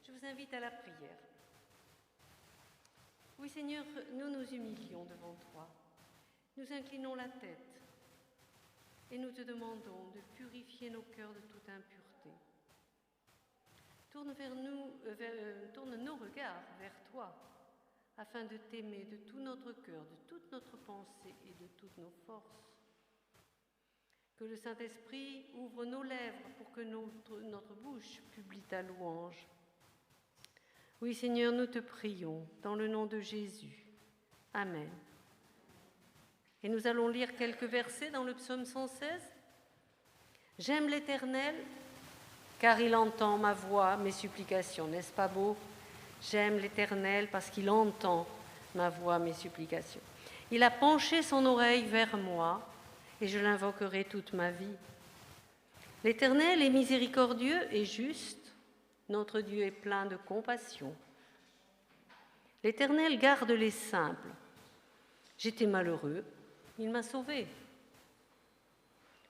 Je vous invite à la prière. Oui, Seigneur, nous nous humilions devant toi. Nous inclinons la tête et nous te demandons de purifier nos cœurs de toute impureté. Tourne nos regards vers toi afin de t'aimer de tout notre cœur, de toute notre pensée et de toutes nos forces. Que le Saint-Esprit ouvre nos lèvres pour que notre bouche publie ta louange. Oui, Seigneur, nous te prions, dans le nom de Jésus. Amen. Et nous allons lire quelques versets dans le psaume 116. « J'aime l'Éternel, car il entend ma voix, mes supplications. » N'est-ce pas beau ? J'aime l'Éternel parce qu'il entend ma voix, mes supplications. Il a penché son oreille vers moi, et je l'invoquerai toute ma vie. L'Éternel est miséricordieux et juste. Notre Dieu est plein de compassion. L'Éternel garde les simples. J'étais malheureux, il m'a sauvé.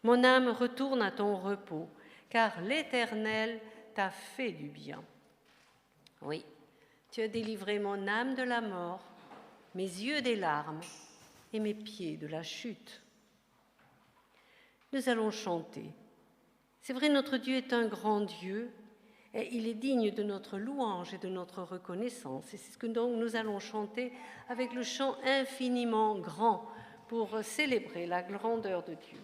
Mon âme retourne à ton repos, car l'Éternel t'a fait du bien. Oui, tu as délivré mon âme de la mort, mes yeux des larmes et mes pieds de la chute. Nous allons chanter. C'est vrai, notre Dieu est un grand Dieu, et il est digne de notre louange et de notre reconnaissance. Et c'est ce que donc nous allons chanter avec le chant infiniment grand pour célébrer la grandeur de Dieu.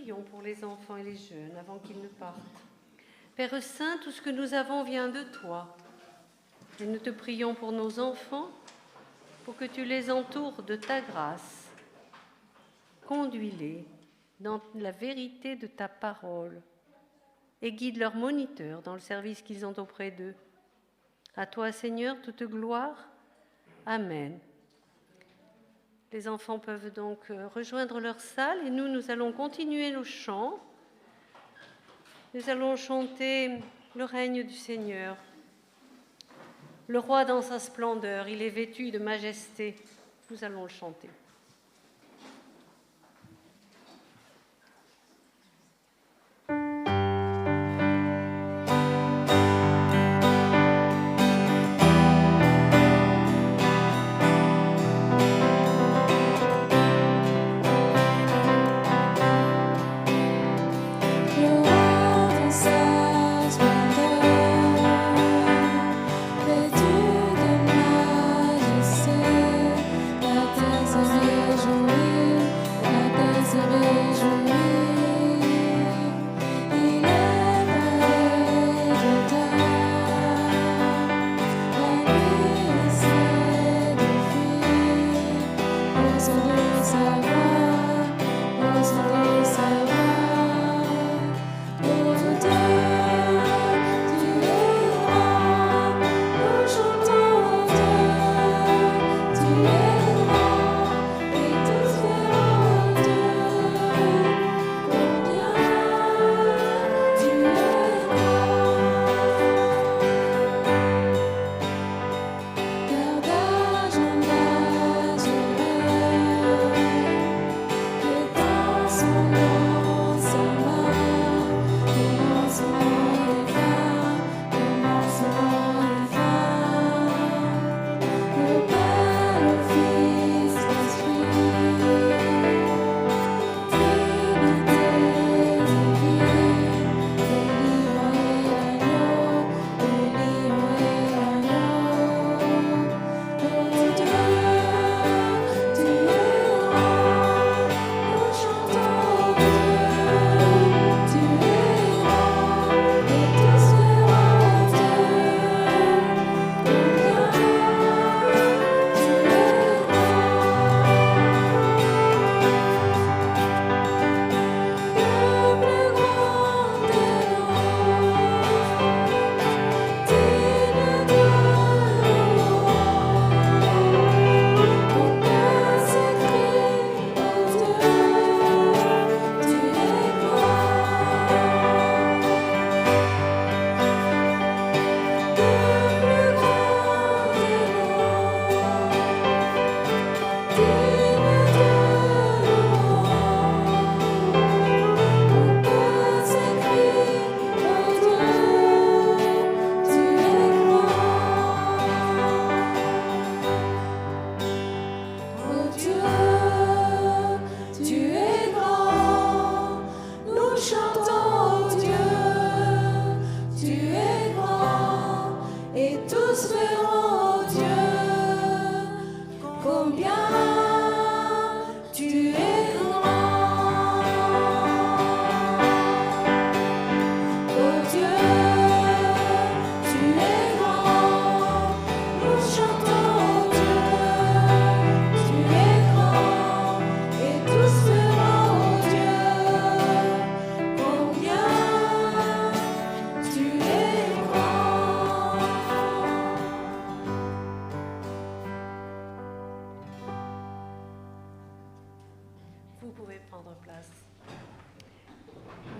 prions pour les enfants et les jeunes avant qu'ils ne partent. Père Saint, tout ce que nous avons vient de toi. Et nous te prions pour nos enfants, pour que tu les entoures de ta grâce. Conduis-les dans la vérité de ta parole et guide leurs moniteurs dans le service qu'ils ont auprès d'eux. À toi, Seigneur, toute gloire. Amen. Les enfants peuvent donc rejoindre leur salle et nous allons continuer nos chants. Nous allons chanter le règne du Seigneur. Le roi dans sa splendeur, il est vêtu de majesté. Nous allons le chanter.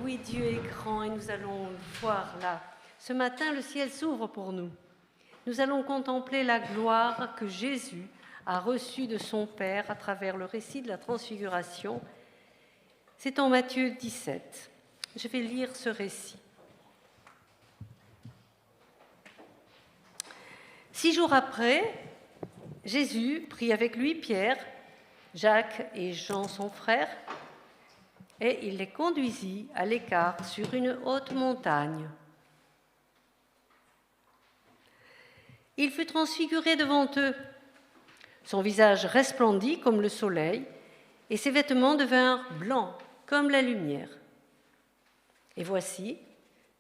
Oui, Dieu est grand et nous allons le voir là. Ce matin, le ciel s'ouvre pour nous. Nous allons contempler la gloire que Jésus a reçue de son Père à travers le récit de la Transfiguration. C'est en Matthieu 17. Je vais lire ce récit. 6 jours après, Jésus prit avec lui Pierre, Jacques et Jean son frère, et il les conduisit à l'écart sur une haute montagne. Il fut transfiguré devant eux. Son visage resplendit comme le soleil, et ses vêtements devinrent blancs comme la lumière. Et voici,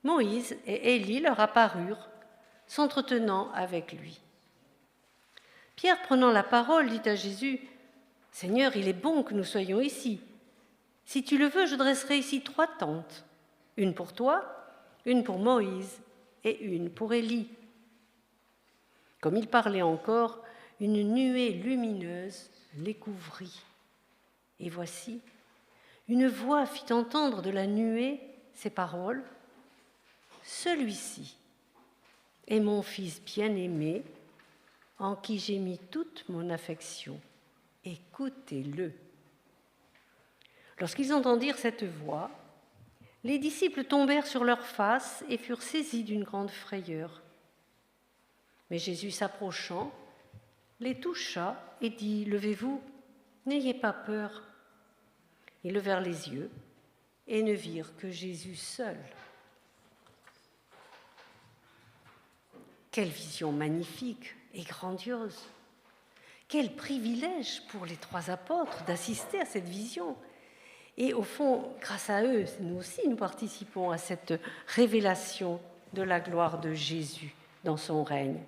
Moïse et Élie leur apparurent, s'entretenant avec lui. Pierre, prenant la parole, dit à Jésus, « Seigneur, il est bon que nous soyons ici. Si tu le veux, je dresserai ici 3 tentes, une pour toi, une pour Moïse et une pour Élie. » Comme il parlait encore, une nuée lumineuse les couvrit. Et voici, une voix fit entendre de la nuée ces paroles, « Celui-ci est mon fils bien-aimé, en qui j'ai mis toute mon affection. Écoutez-le. » Lorsqu'ils entendirent cette voix, les disciples tombèrent sur leurs faces et furent saisis d'une grande frayeur. Mais Jésus s'approchant, les toucha et dit, « Levez-vous, n'ayez pas peur. » Ils levèrent les yeux et ne virent que Jésus seul. Quelle vision magnifique et grandiose! Quel privilège pour les 3 apôtres d'assister à cette vision! Et au fond, grâce à eux, nous aussi, nous participons à cette révélation de la gloire de Jésus dans son règne.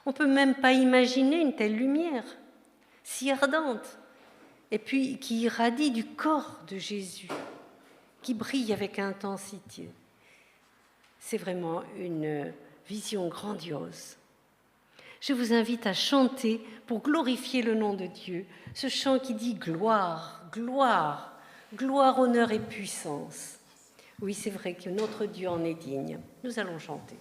On ne peut même pas imaginer une telle lumière, si ardente, et puis qui irradie du corps de Jésus, qui brille avec intensité. C'est vraiment une vision grandiose. Je vous invite à chanter pour glorifier le nom de Dieu, ce chant qui dit « Gloire, gloire ». Gloire, honneur et puissance. Oui, c'est vrai que notre Dieu en est digne. Nous allons chanter.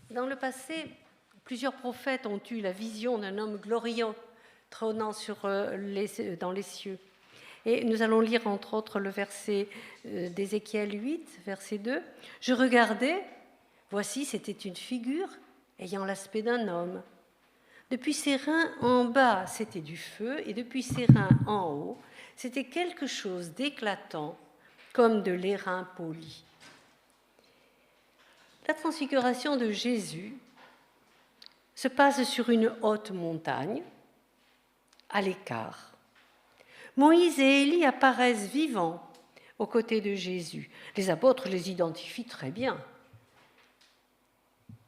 Dans le passé, plusieurs prophètes ont eu la vision d'un homme glorieux trônant dans les cieux. Et nous allons lire entre autres le verset d'Ézéchiel 8, verset 2. « Je regardais, voici, c'était une figure ayant l'aspect d'un homme. Depuis ses reins en bas, c'était du feu, et depuis ses reins en haut, c'était quelque chose d'éclatant, comme de l'airain poli. » La transfiguration de Jésus se passe sur une haute montagne, à l'écart. Moïse et Élie apparaissent vivants aux côtés de Jésus. Les apôtres les identifient très bien.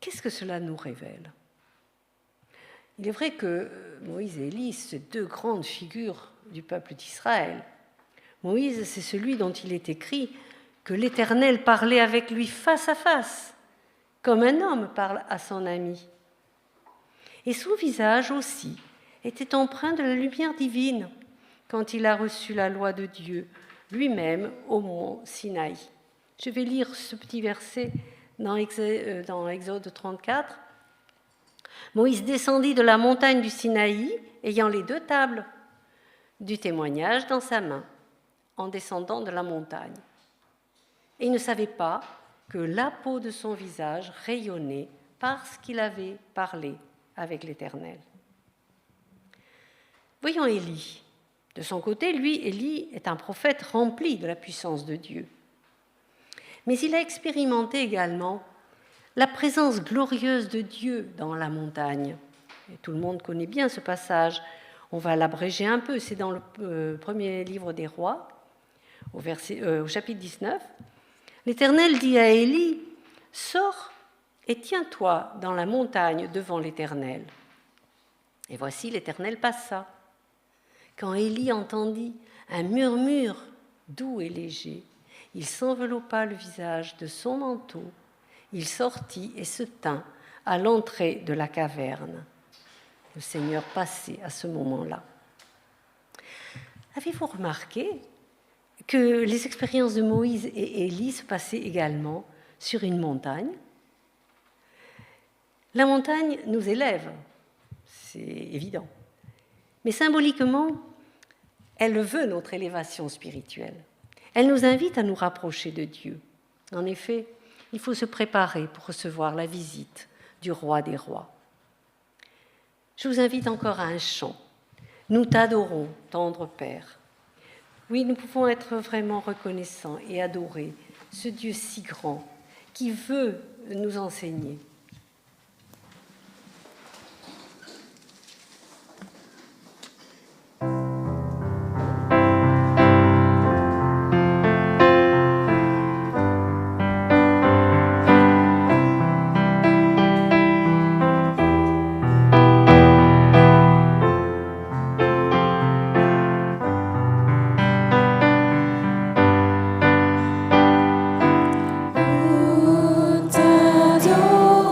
Qu'est-ce que cela nous révèle ? Il est vrai que Moïse et Élie, c'est deux grandes figures du peuple d'Israël. Moïse, c'est celui dont il est écrit que l'Éternel parlait avec lui face à face, comme un homme parle à son ami. Et son visage aussi était empreint de la lumière divine quand il a reçu la loi de Dieu, lui-même au mont Sinaï. Je vais lire ce petit verset dans Exode 34. Moïse descendit de la montagne du Sinaï, ayant les 2 tables du témoignage dans sa main, en descendant de la montagne. Et il ne savait pas que la peau de son visage rayonnait parce qu'il avait parlé avec l'Éternel. Voyons Élie. De son côté, lui, Élie est un prophète rempli de la puissance de Dieu. Mais il a expérimenté également la présence glorieuse de Dieu dans la montagne. Et tout le monde connaît bien ce passage. On va l'abréger un peu. C'est dans le premier livre des Rois, au chapitre 19. L'Éternel dit à Élie, « Sors et tiens-toi dans la montagne devant l'Éternel. » Et voici, l'Éternel passa. Quand Élie entendit un murmure doux et léger, il s'enveloppa le visage de son manteau, il sortit et se tint à l'entrée de la caverne. Le Seigneur passait à ce moment-là. Avez-vous remarqué que les expériences de Moïse et Élie se passaient également sur une montagne ? La montagne nous élève, c'est évident. Mais symboliquement, elle veut notre élévation spirituelle. Elle nous invite à nous rapprocher de Dieu. En effet, il faut se préparer pour recevoir la visite du roi des rois. Je vous invite encore à un chant. Nous t'adorons, tendre Père. Oui, nous pouvons être vraiment reconnaissants et adorer ce Dieu si grand qui veut nous enseigner. T'adore.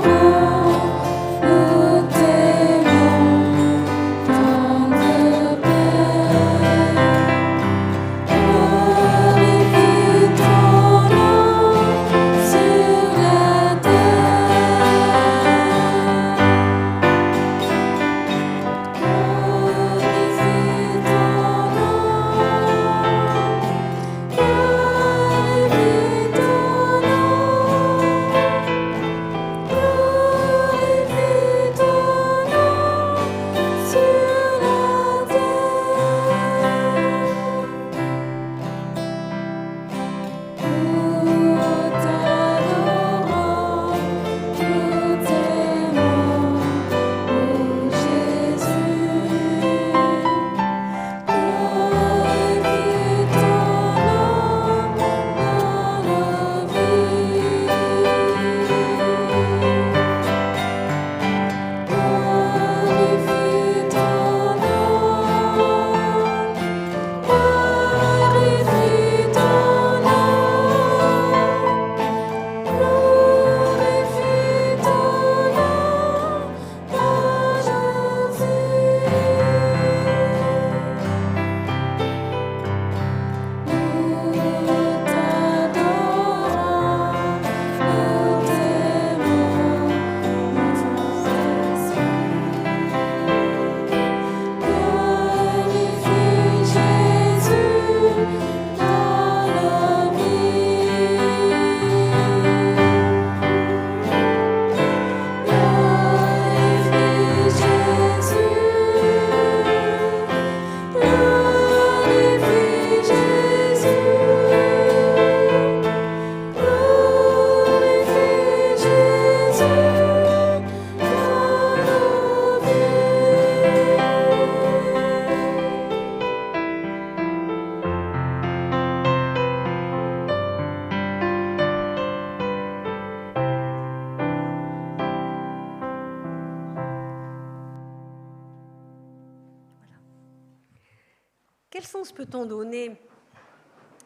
Quel sens peut-on donner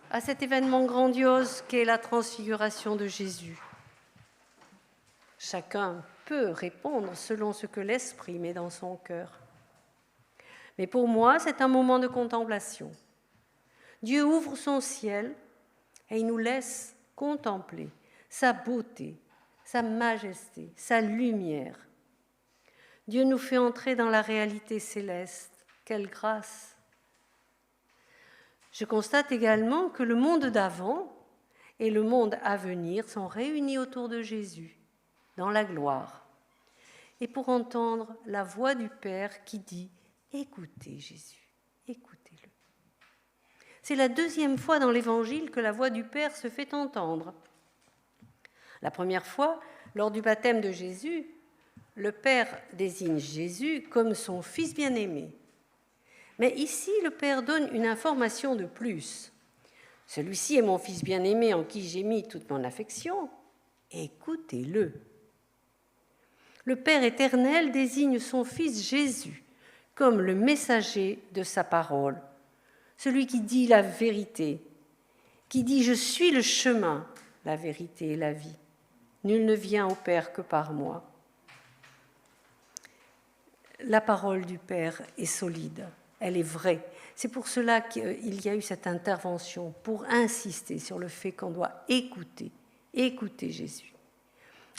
à cet événement grandiose qu'est la transfiguration de Jésus? Chacun peut répondre selon ce que l'Esprit met dans son cœur. Mais pour moi, c'est un moment de contemplation. Dieu ouvre son ciel et il nous laisse contempler sa beauté, sa majesté, sa lumière. Dieu nous fait entrer dans la réalité céleste. Quelle grâce! Je constate également que le monde d'avant et le monde à venir sont réunis autour de Jésus, dans la gloire, et pour entendre la voix du Père qui dit « Écoutez Jésus, écoutez-le ». C'est la deuxième fois dans l'Évangile que la voix du Père se fait entendre. La première fois, lors du baptême de Jésus, le Père désigne Jésus comme son Fils bien-aimé. Mais ici, le Père donne une information de plus. Celui-ci est mon Fils bien-aimé en qui j'ai mis toute mon affection. Écoutez-le. Le Père éternel désigne son Fils Jésus comme le messager de sa parole, celui qui dit la vérité, qui dit « Je suis le chemin, la vérité et la vie. Nul ne vient au Père que par moi. » La parole du Père est solide. Elle est vraie. C'est pour cela qu'il y a eu cette intervention, pour insister sur le fait qu'on doit écouter Jésus.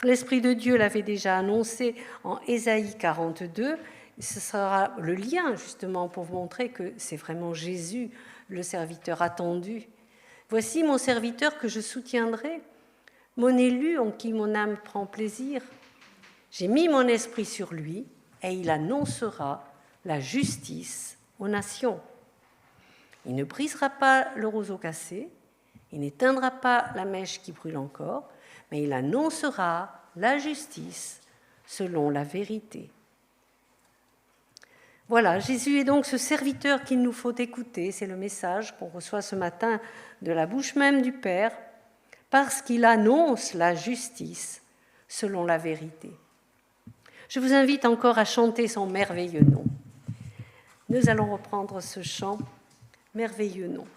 L'Esprit de Dieu l'avait déjà annoncé en Ésaïe 42. Ce sera le lien, justement, pour vous montrer que c'est vraiment Jésus, le serviteur attendu. « Voici mon serviteur que je soutiendrai, mon élu en qui mon âme prend plaisir. J'ai mis mon esprit sur lui et il annoncera la justice aux nations. Il ne brisera pas le roseau cassé, il n'éteindra pas la mèche qui brûle encore, mais il annoncera la justice selon la vérité. » Voilà, Jésus est donc ce serviteur qu'il nous faut écouter. C'est le message qu'on reçoit ce matin de la bouche même du Père, parce qu'il annonce la justice selon la vérité. Je vous invite encore à chanter son merveilleux nom. Nous allons reprendre ce chant, merveilleux nom.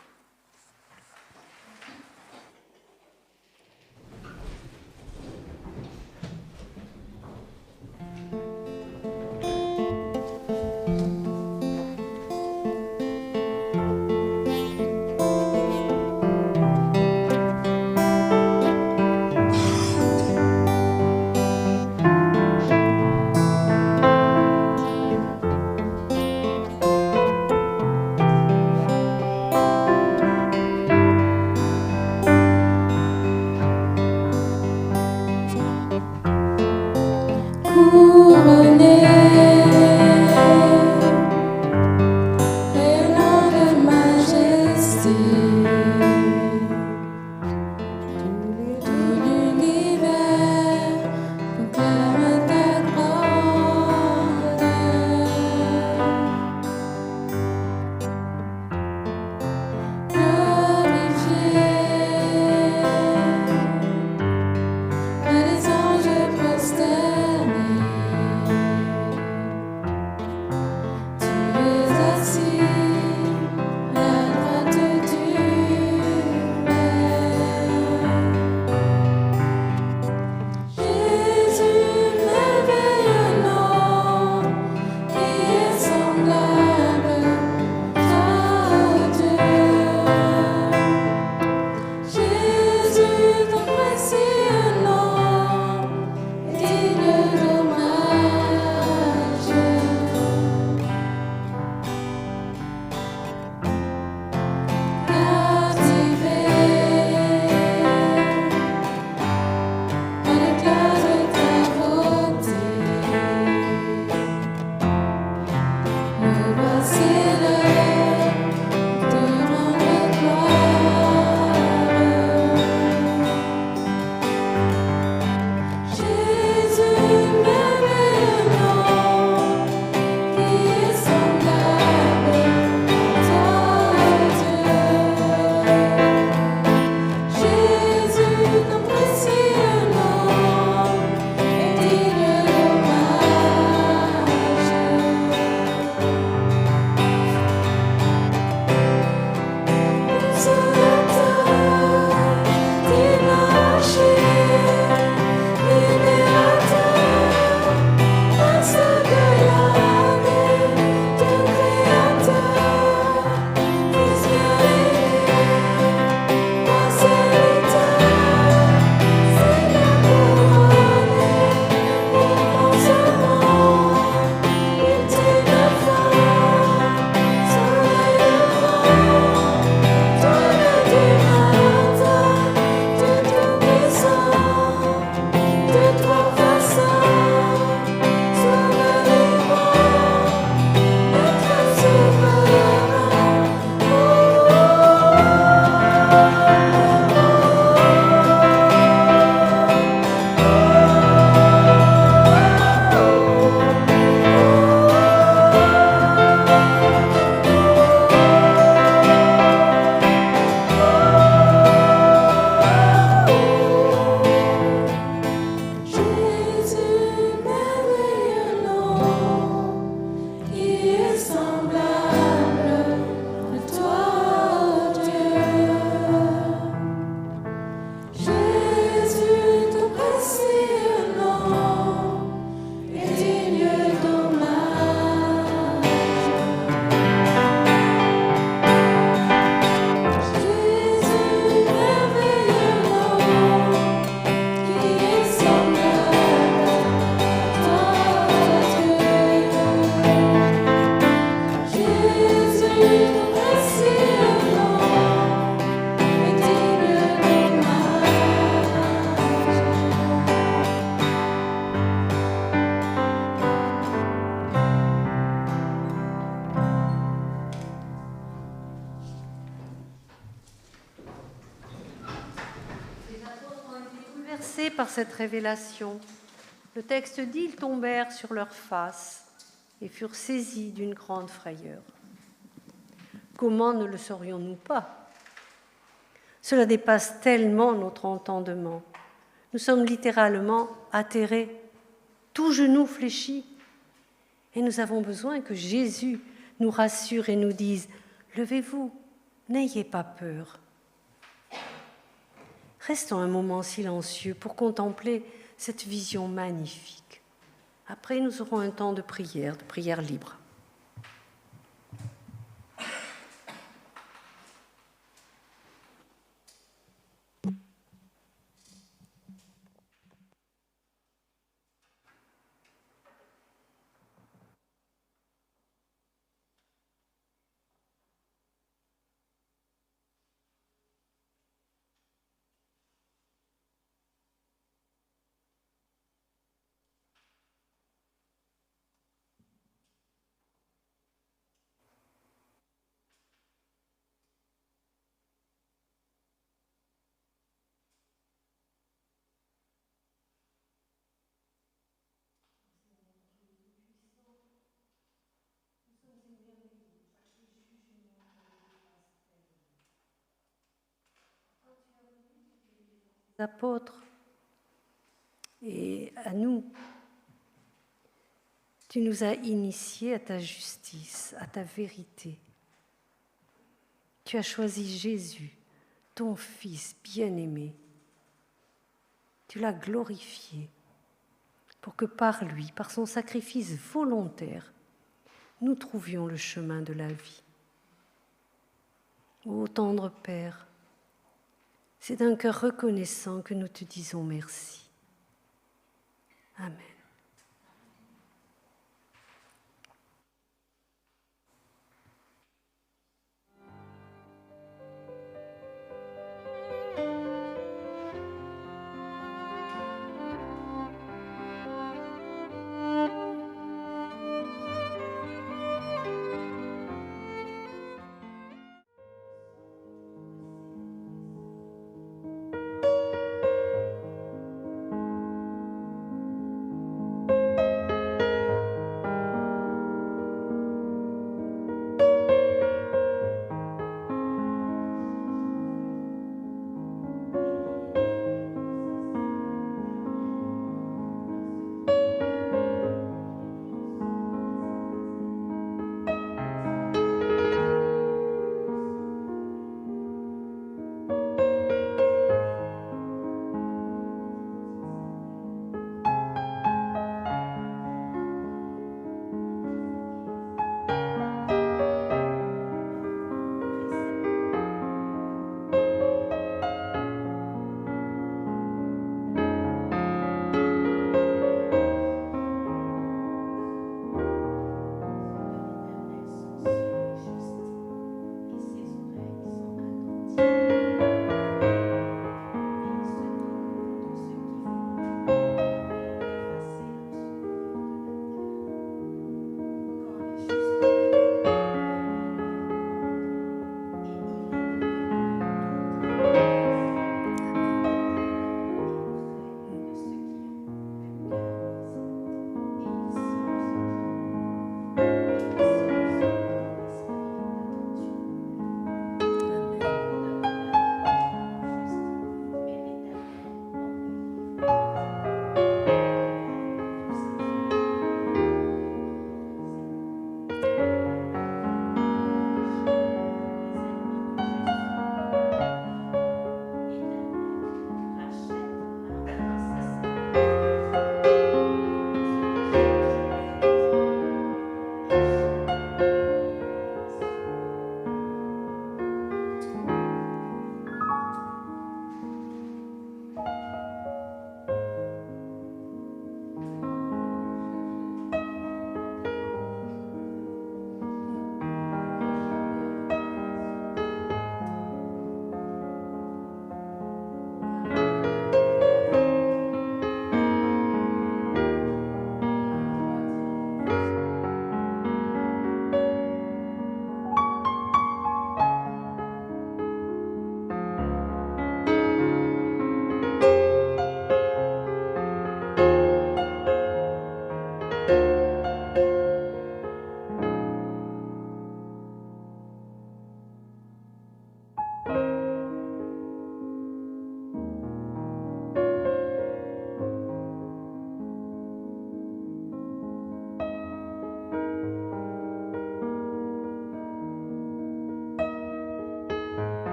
Les anges prosternés par cette révélation, le texte dit, ils tombèrent sur leurs faces et furent saisis d'une grande frayeur. Comment ne le saurions-nous pas? Cela dépasse tellement notre entendement. Nous sommes littéralement atterrés, tout genou fléchi. Et nous avons besoin que Jésus nous rassure et nous dise « Levez-vous, n'ayez pas peur ». Restons un moment silencieux pour contempler cette vision magnifique. Après, nous aurons un temps de prière libre. Apôtres et à nous, tu nous as initiés à ta justice, à ta vérité. Tu as choisi Jésus, ton Fils bien-aimé. Tu l'as glorifié pour que par lui, par son sacrifice volontaire, nous trouvions le chemin de la vie. Ô tendre Père, c'est d'un cœur reconnaissant que nous te disons merci. Amen.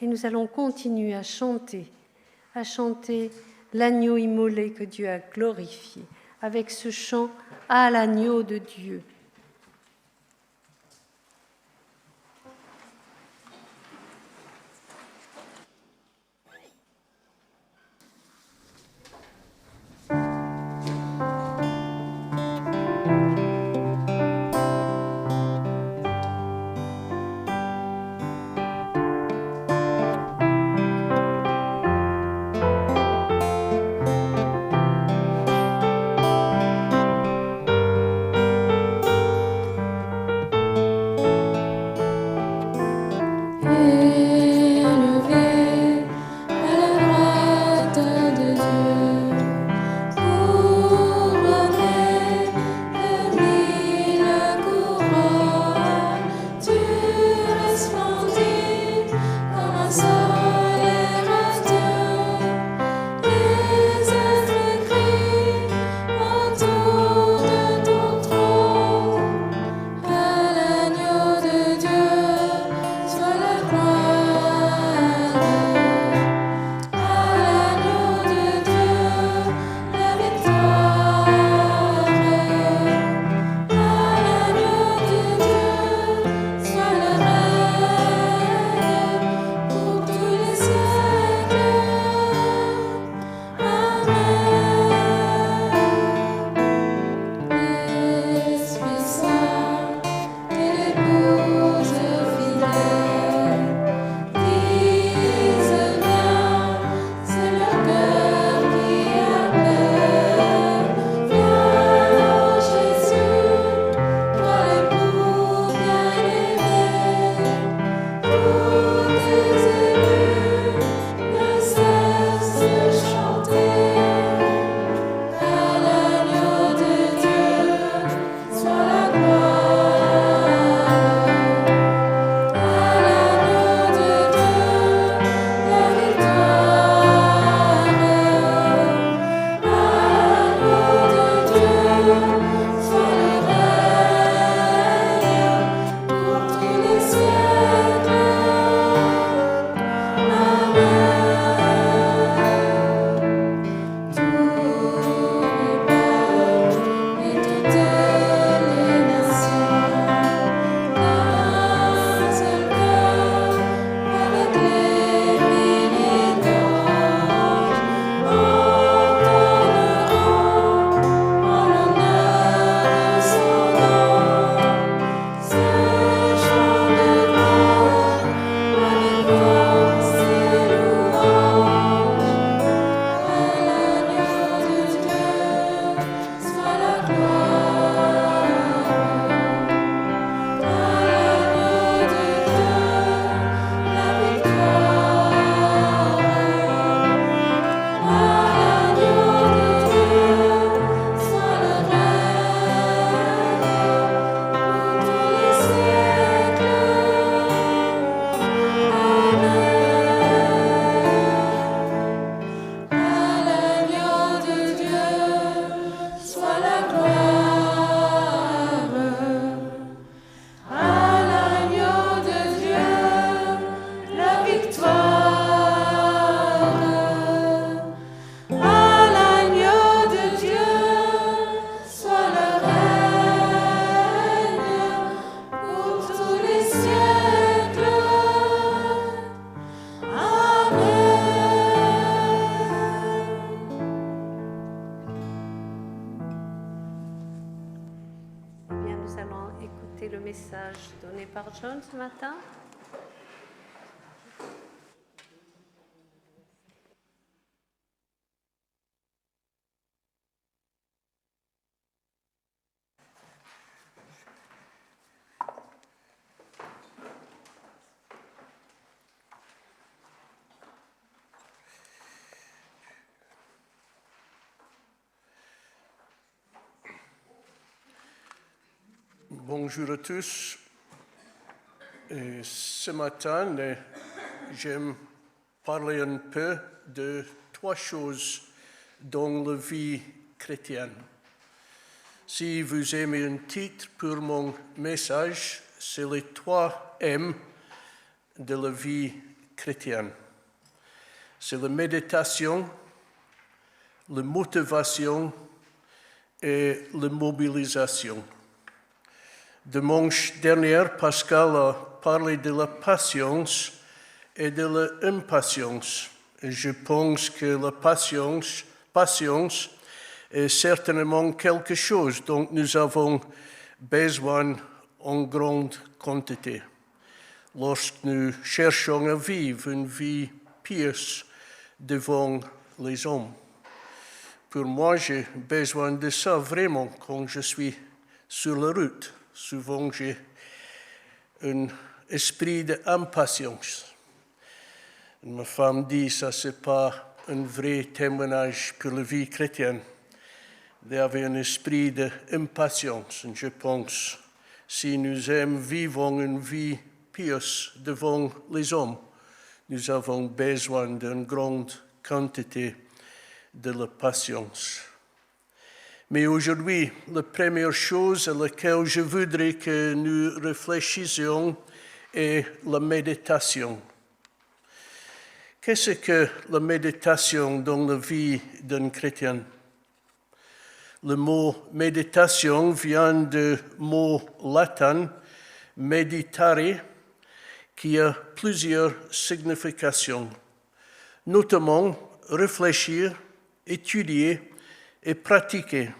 Et nous allons continuer à chanter l'agneau immolé que Dieu a glorifié, avec ce chant « À l'agneau de Dieu ». Le message donné par John ce matin. Bonjour à tous. Ce matin, j'aime parler un peu de 3 choses dans la vie chrétienne. Si vous aimez un titre pour mon message, c'est les 3 M de la vie chrétienne. C'est la méditation, la motivation et la mobilisation. Dimanche dernier, Pascal a parlé de la patience et de l'impatience. Et je pense que la patience est certainement quelque chose dont nous avons besoin en grande quantité lorsque nous cherchons à vivre une vie pieuse devant les hommes. Pour moi, j'ai besoin de ça vraiment quand je suis sur la route. Souvent, j'ai un esprit d'impatience. Ma femme dit que ça, ce n'est pas un vrai témoignage pour la vie chrétienne. D'avoir un esprit d'impatience. Je pense, si nous vivons une vie pieuse devant les hommes, nous avons besoin d'une grande quantité de la patience. Mais aujourd'hui, la première chose à laquelle je voudrais que nous réfléchissions est la méditation. Qu'est-ce que la méditation dans la vie d'un chrétien? Le mot méditation vient du mot latin meditare, qui a plusieurs significations, notamment réfléchir, étudier et pratiquer.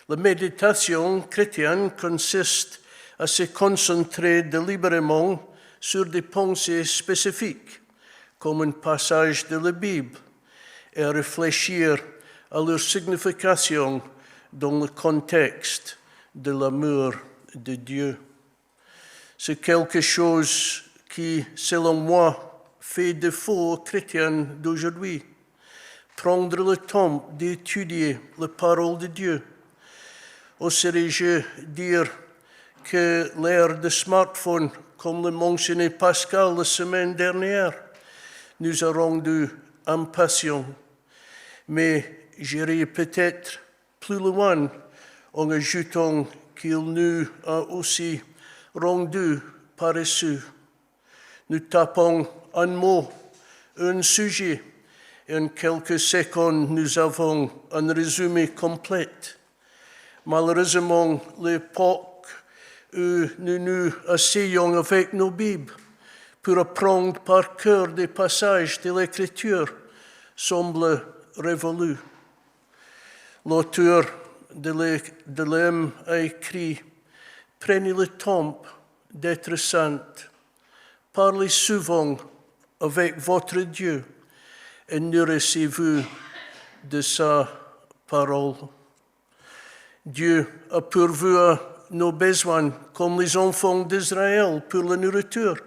La méditation chrétienne consiste à se concentrer délibérément sur des pensées spécifiques, comme un passage de la Bible, et à réfléchir à leur signification dans le contexte de l'amour de Dieu. C'est quelque chose qui, selon moi, fait défaut aux chrétiens d'aujourd'hui. Prendre le temps d'étudier la parole de Dieu. Oserais-je dire que l'ère de smartphone, comme le mentionnait Pascal la semaine dernière, nous a rendus impatients. Mais j'irai peut-être plus loin en ajoutant qu'il nous a aussi rendus paresseux. Nous tapons un mot, un sujet, et en quelques secondes, nous avons un résumé complet. Malheureusement, l'époque où nous nous asseyons avec nos Bibles pour apprendre par cœur des passages de l'Écriture semble révolue. L'auteur de l'hymne a écrit « Prenez le temps d'être sainte, parlez souvent avec votre Dieu et nourrissez-vous de sa parole. » Dieu a pourvu à nos besoins comme les enfants d'Israël pour la nourriture.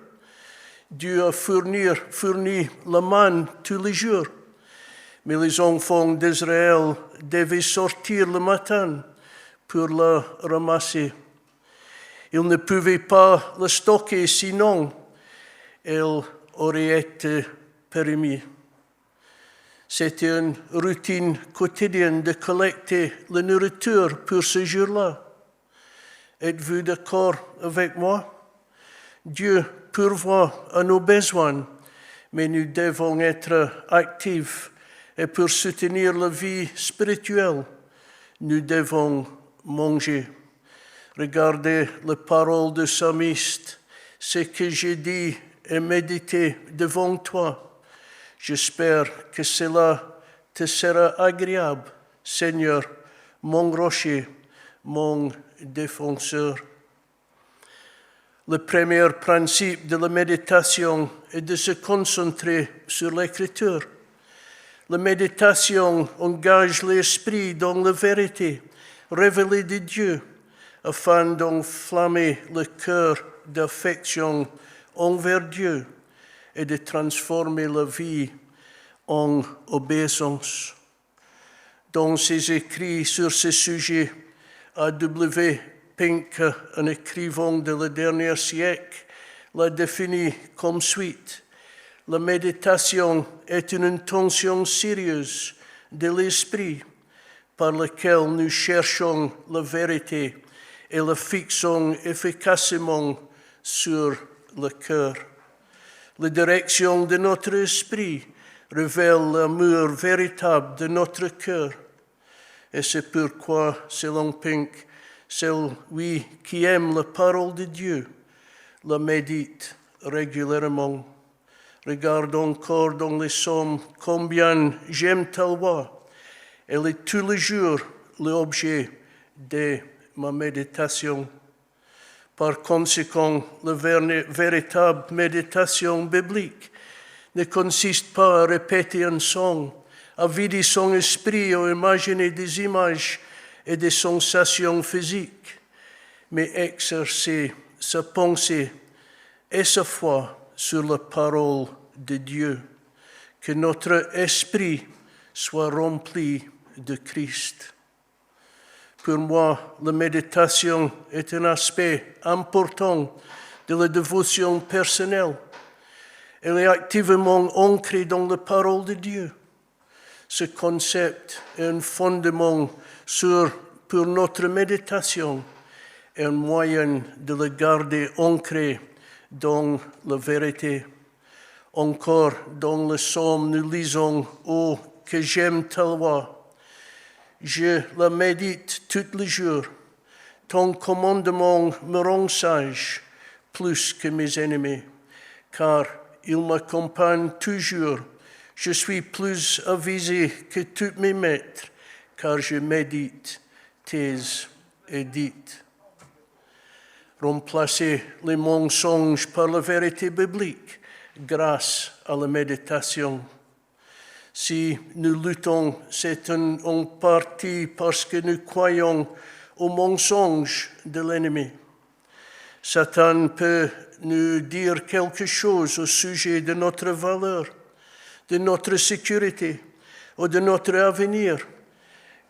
Dieu a fourni la manne tous les jours. Mais les enfants d'Israël devaient sortir le matin pour la ramasser. Ils ne pouvaient pas la stocker, sinon elle aurait été périmée. C'était une routine quotidienne de collecter la nourriture pour ce jour-là. Êtes-vous d'accord avec moi? Dieu pourvoit à nos besoins, mais nous devons être actifs. Et pour soutenir la vie spirituelle, nous devons manger. Regardez la parole du psalmiste. Ce que j'ai dit et médité devant toi. J'espère que cela te sera agréable, Seigneur, mon rocher, mon défenseur. Le premier principe de la méditation est de se concentrer sur l'Écriture. La méditation engage l'esprit dans la vérité révélée de Dieu afin d'enflammer le cœur d'affection envers Dieu et de transformer la vie en obéissance. Dans ses écrits sur ce sujet, A.W. Pink, un écrivain de le dernier siècle, l'a défini comme suit. La méditation est une intention sérieuse de l'esprit par laquelle nous cherchons la vérité et la fixons efficacement sur le cœur. La direction de notre esprit révèle l'amour véritable de notre cœur. Et c'est pourquoi, selon Pink, celui qui aime la parole de Dieu la médite régulièrement. Regarde encore dans les psaumes combien j'aime ta loi. Elle est tous les jours l'objet de ma méditation. Par conséquent, la véritable méditation biblique ne consiste pas à répéter un son, à vider son esprit ou imaginer des images et des sensations physiques, mais exercer sa pensée et sa foi sur la parole de Dieu, que notre esprit soit rempli de Christ. Pour moi, la méditation est un aspect important de la dévotion personnelle. Elle est activement ancrée dans la parole de Dieu. Ce concept est un fondement pour notre méditation et un moyen de le garder ancré dans la vérité. Encore dans le psaume, nous lisons « Oh, que j'aime ta loi ! Je la médite tous les jours. Ton commandement me rend sage plus que mes ennemis, car il m'accompagne toujours. Je suis plus avisé que tous mes maîtres, car je médite tes édits. » Remplacer les mensonges par la vérité biblique grâce à la méditation. Si nous luttons, c'est en partie parce que nous croyons aux mensonges de l'ennemi. Satan peut nous dire quelque chose au sujet de notre valeur, de notre sécurité ou de notre avenir,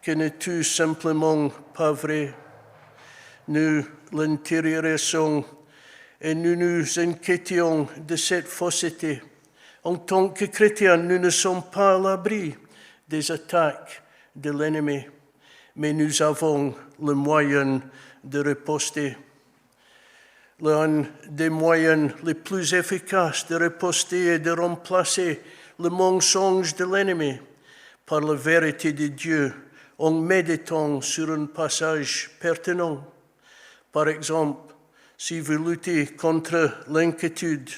qui n'est tout simplement pas vrai. Nous l'intériorisons et nous nous inquiétons de cette fausseté. En tant que chrétiens, nous ne sommes pas à l'abri des attaques de l'ennemi, mais nous avons le moyen de riposter. L'un des moyens les plus efficaces de riposter est de remplacer le mensonge de l'ennemi par la vérité de Dieu en méditant sur un passage pertinent. Par exemple, si vous luttez contre l'inquiétude,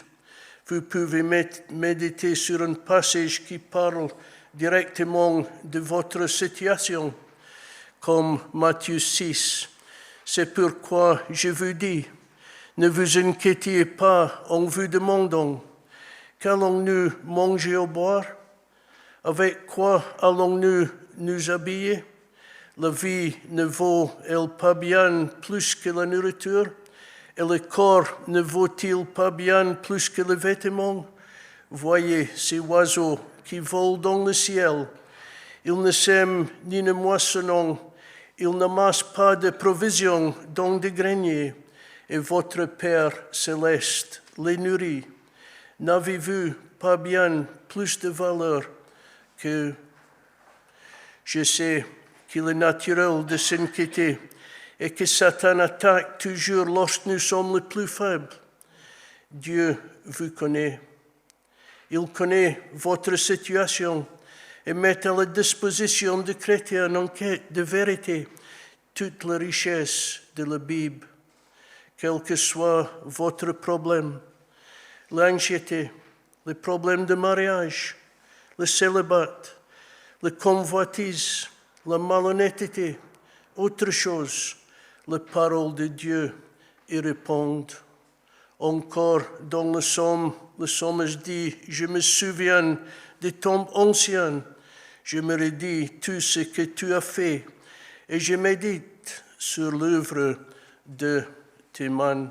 vous pouvez méditer sur un passage qui parle directement de votre situation, comme Matthieu 6. C'est pourquoi je vous dis, ne vous inquiétez pas en vous demandant, qu'allons-nous manger ou boire? Avec quoi allons-nous nous habiller? La vie ne vaut-elle pas bien plus que la nourriture? Et le corps ne vaut-il pas bien plus que les vêtements? Voyez ces oiseaux qui volent dans le ciel. Ils ne sèment ni ne moissonnent, ils n'amassent pas de provisions dans des greniers, et votre Père céleste les nourrit. N'avez-vous pas bien plus de valeur que je sais qu'il est naturel de s'inquiéter et que Satan attaque toujours lorsque nous sommes les plus faibles. Dieu vous connaît. Il connaît votre situation et met à la disposition des chrétiens en quête de vérité toute la richesse de la Bible. Quel que soit votre problème, l'anxiété, les problèmes de mariage, le célibat, la convoitise, la malhonnêteté, autre chose, la parole de Dieu y répond. Encore dans le psaume dit, je me souviens des temps anciens, je me redis tout ce que tu as fait, et je médite sur l'œuvre de tes mains.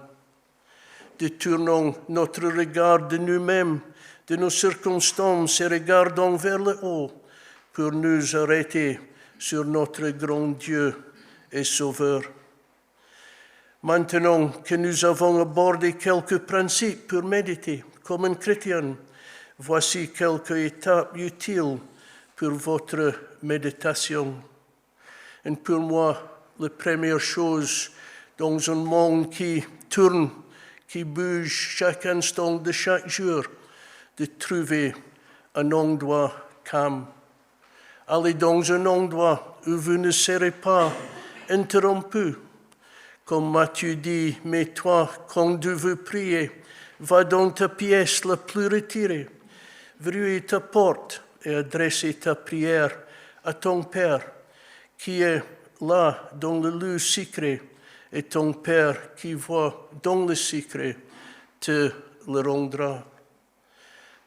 Détournons notre regard de nous-mêmes, de nos circonstances, et regardons vers le haut pour nous arrêter sur notre grand Dieu et Sauveur. Maintenant que nous avons abordé quelques principes pour méditer comme un chrétien, voici quelques étapes utiles pour votre méditation. Et pour moi, la première chose dans un monde qui tourne, qui bouge chaque instant de chaque jour, de trouver un endroit calme. Allez dans un endroit où vous ne serez pas interrompu. Comme Matthieu dit, mais toi, quand tu veux prier, va dans ta pièce la plus retirée, verrouille ta porte et adresse ta prière à ton Père, qui est là dans le lieu secret, et ton Père qui voit dans le secret te le rendra.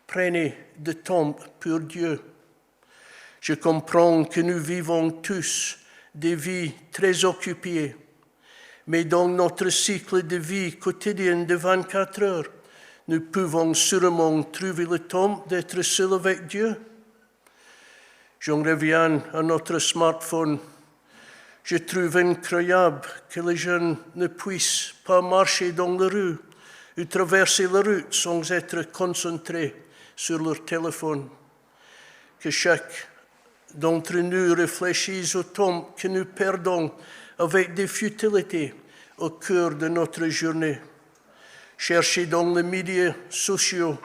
Prenez du temps pour Dieu. Je comprends que nous vivons tous des vies très occupées, mais dans notre cycle de vie quotidien de 24 heures, nous pouvons sûrement trouver le temps d'être seul avec Dieu. J'en reviens à notre smartphone. Je trouve incroyable que les jeunes ne puissent pas marcher dans la rue ou traverser la route sans être concentrés sur leur téléphone. Que chaque d'entre nous réfléchisse au temps que nous perdons avec des futilités au cœur de notre journée. Chercher dans les médias sociaux,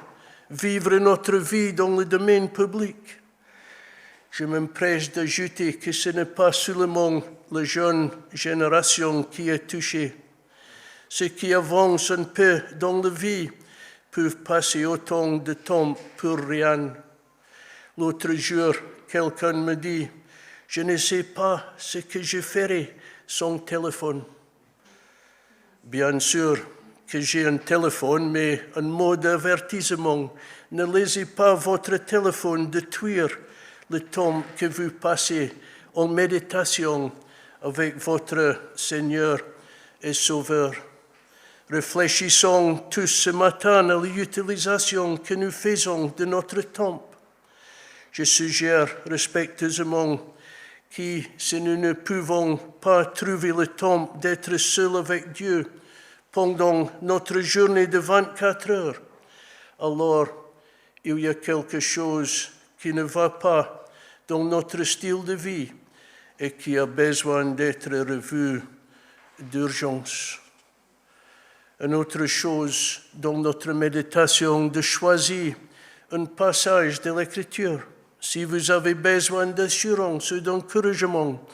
vivre notre vie dans le domaine public. Je m'empresse d'ajouter que ce n'est pas seulement la jeune génération qui est touchée. Ceux qui avancent un peu dans la vie peuvent passer autant de temps pour rien. L'autre jour, quelqu'un me dit, « Je ne sais pas ce que je ferai sans téléphone. » Bien sûr que j'ai un téléphone, mais un mot d'avertissement, ne laissez pas votre téléphone détruire le temps que vous passez en méditation avec votre Seigneur et Sauveur. Réfléchissons tous ce matin à l'utilisation que nous faisons de notre temps. Je suggère respectueusement que si nous ne pouvons pas trouver le temps d'être seuls avec Dieu pendant notre journée de 24 heures, alors il y a quelque chose qui ne va pas dans notre style de vie et qui a besoin d'être revu d'urgence. Une autre chose dans notre méditation, de choisir un passage de l'Écriture. Si vous avez besoin d'assurance ou d'encouragement,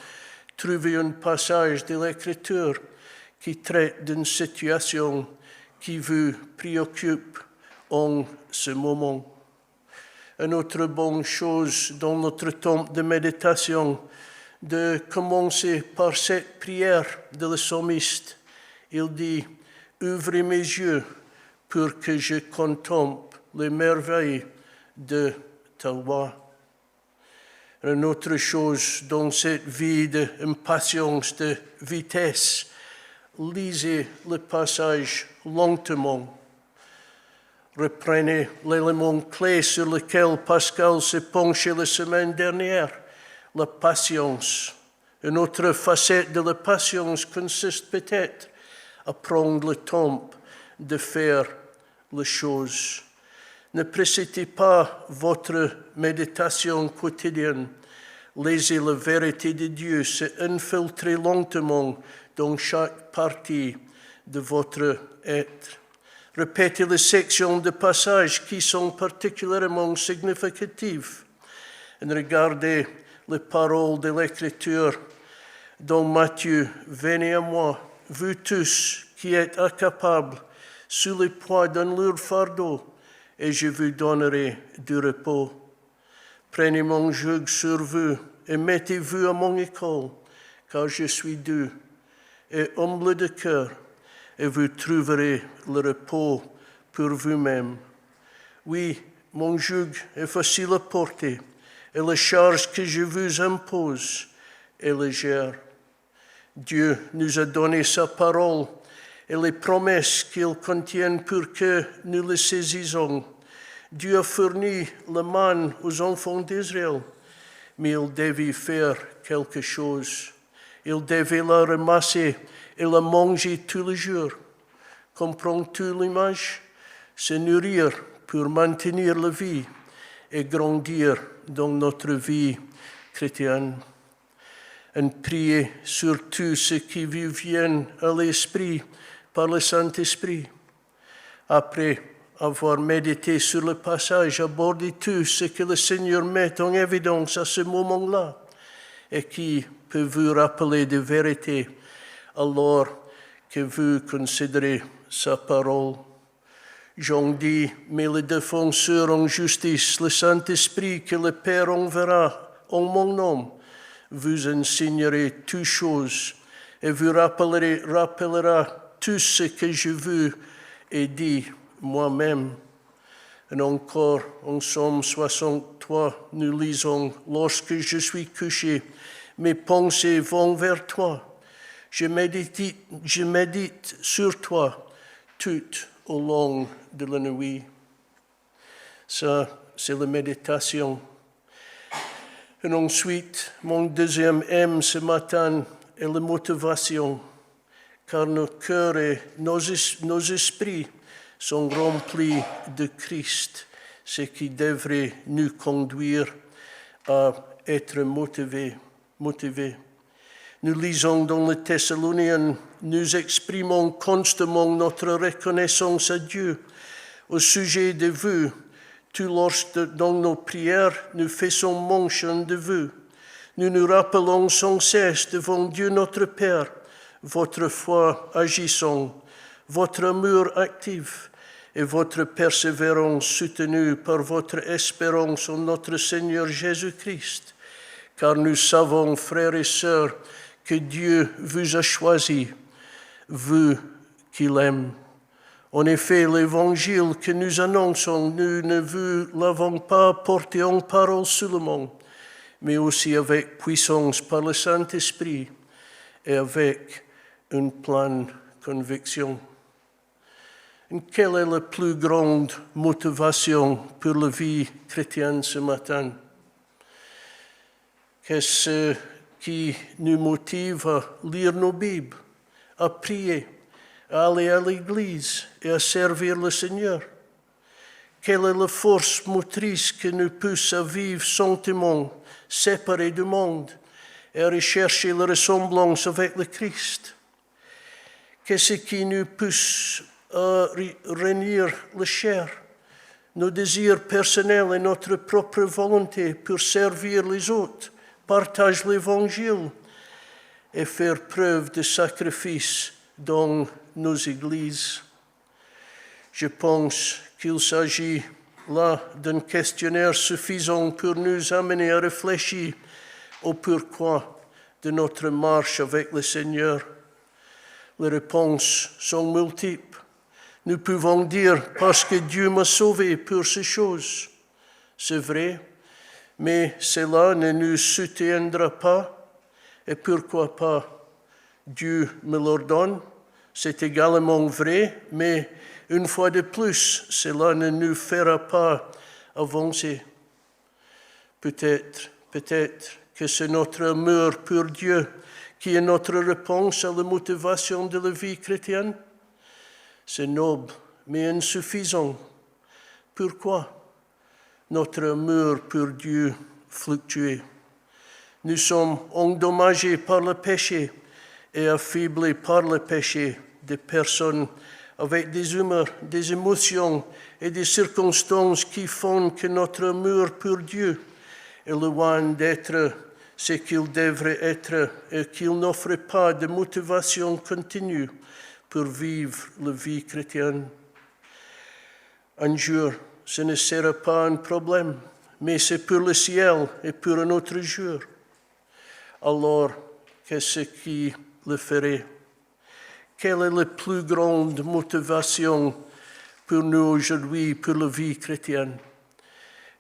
trouvez un passage de l'Écriture qui traite d'une situation qui vous préoccupe en ce moment. Une autre bonne chose dans notre temps de méditation, de commencer par cette prière de le psalmiste. Il dit, « Ouvrez mes yeux pour que je contemple les merveilles de ta loi. » Une autre chose dans cette vie d'impatience, de vitesse, lisez le passage lentement. Reprenez l'élément clé sur lequel Pascal s'est penché la semaine dernière, la patience. Une autre facette de la patience consiste peut-être à prendre le temps de faire les choses. Ne précipitez pas votre méditation quotidienne. Laissez la vérité de Dieu se infiltrer lentement dans chaque partie de votre être. Répétez les sections de passages qui sont particulièrement significatives. Et regardez les paroles de l'Écriture dans Matthieu. « Venez à moi, vous tous qui êtes incapables, sous le poids d'un lourd fardeau, et je vous donnerai du repos. Prenez mon joug sur vous et mettez-vous à mon école, car je suis doux et humble de cœur, et vous trouverez le repos pour vous-même. Oui, mon joug est facile à porter, et la charge que je vous impose est légère. » Dieu nous a donné sa parole et les promesses qu'il contient pour que nous les saisissions. Dieu a fourni le manne aux enfants d'Israël, mais ils devaient faire quelque chose. Ils devaient la ramasser et la manger tous les jours. Comprends-tu l'image? Se nourrir pour maintenir la vie et grandir dans notre vie chrétienne. Et priez sur tout ce qui vous vient à l'esprit par le Saint-Esprit. Après avoir médité sur le passage, aborder tout ce que le Seigneur met en évidence à ce moment-là et qui peut vous rappeler de vérité alors que vous considérez sa parole. Jean dit, mais le défenseur en justice, le Saint-Esprit que le Père enverra en mon nom, vous enseignerez toutes choses et vous rappellera tout ce que je vous ai dit moi-même. Et encore, en Psaume 63, nous lisons, « Lorsque je suis couché, mes pensées vont vers toi. Je médite sur toi tout au long de la nuit. » Ça, c'est la méditation. Et ensuite, mon deuxième M ce matin est la motivation, car nos cœurs et nos esprits sont remplis de Christ, ce qui devrait nous conduire à être motivés. Nous lisons dans le Thessaloniciens, nous exprimons constamment notre reconnaissance à Dieu au sujet de vous, tout lorsque dans nos prières nous faisons mention de vous. Nous nous rappelons sans cesse devant Dieu notre Père, votre foi agissant, votre amour actif et votre persévérance soutenue par votre espérance en notre Seigneur Jésus-Christ. Car nous savons, frères et sœurs, que Dieu vous a choisis, vous qu'il aime. En effet, l'évangile que nous annonçons, nous ne vous l'avons pas porté en parole seulement, mais aussi avec puissance par le Saint-Esprit et avec une pleine conviction. Et quelle est la plus grande motivation pour la vie chrétienne ce matin? Qu'est-ce qui nous motive à lire nos Bibles, à prier, à aller à l'église et à servir le Seigneur? Quelle est la force motrice qui nous pousse à vivre saintement, séparés du monde, et à rechercher la ressemblance avec le Christ? Qu'est-ce qui nous pousse à réunir la chair, nos désirs personnels et notre propre volonté pour servir les autres, partager l'Évangile et faire preuve de sacrifice dans nos églises? Je pense qu'il s'agit là d'un questionnaire suffisant pour nous amener à réfléchir au pourquoi de notre marche avec le Seigneur. Les réponses sont multiples. Nous pouvons dire parce que Dieu m'a sauvé pour ces choses. C'est vrai, mais cela ne nous soutiendra pas. Et pourquoi pas? Dieu me l'ordonne. C'est également vrai, mais une fois de plus, cela ne nous fera pas avancer. Peut-être que c'est notre amour pour Dieu qui est notre réponse à la motivation de la vie chrétienne. C'est noble, mais insuffisant. Pourquoi notre amour pour Dieu fluctue? Nous sommes endommagés par le péché et affaiblis par le péché, des personnes avec des humeurs, des émotions et des circonstances qui font que notre amour pour Dieu est loin d'être ce qu'il devrait être et qu'il n'offre pas de motivation continue pour vivre la vie chrétienne. Un jour, ce ne sera pas un problème, mais c'est pour le ciel et pour un autre jour. Alors, qu'est-ce qui le ferait? Quelle est la plus grande motivation pour nous aujourd'hui, pour la vie chrétienne?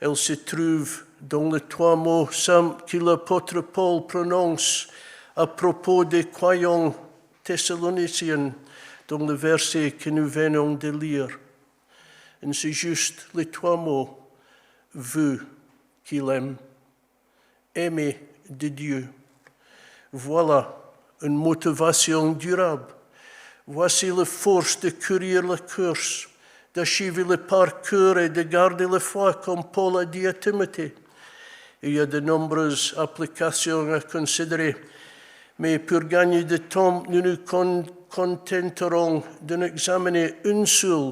Elle se trouve dans les 3 mots simples que l'apôtre Paul prononce à propos des croyants thessaloniciens dans le verset que nous venons de lire. Et c'est juste les 3 mots, vous qu'il aime, aimé de Dieu. Voilà une motivation durable. Voici la force de courir la course, d'achever le parcours et de garder la foi, comme Paul a dit à Timothée. Il y a de nombreuses applications à considérer, mais pour gagner du temps, nous nous contenterons d'en examiner une seule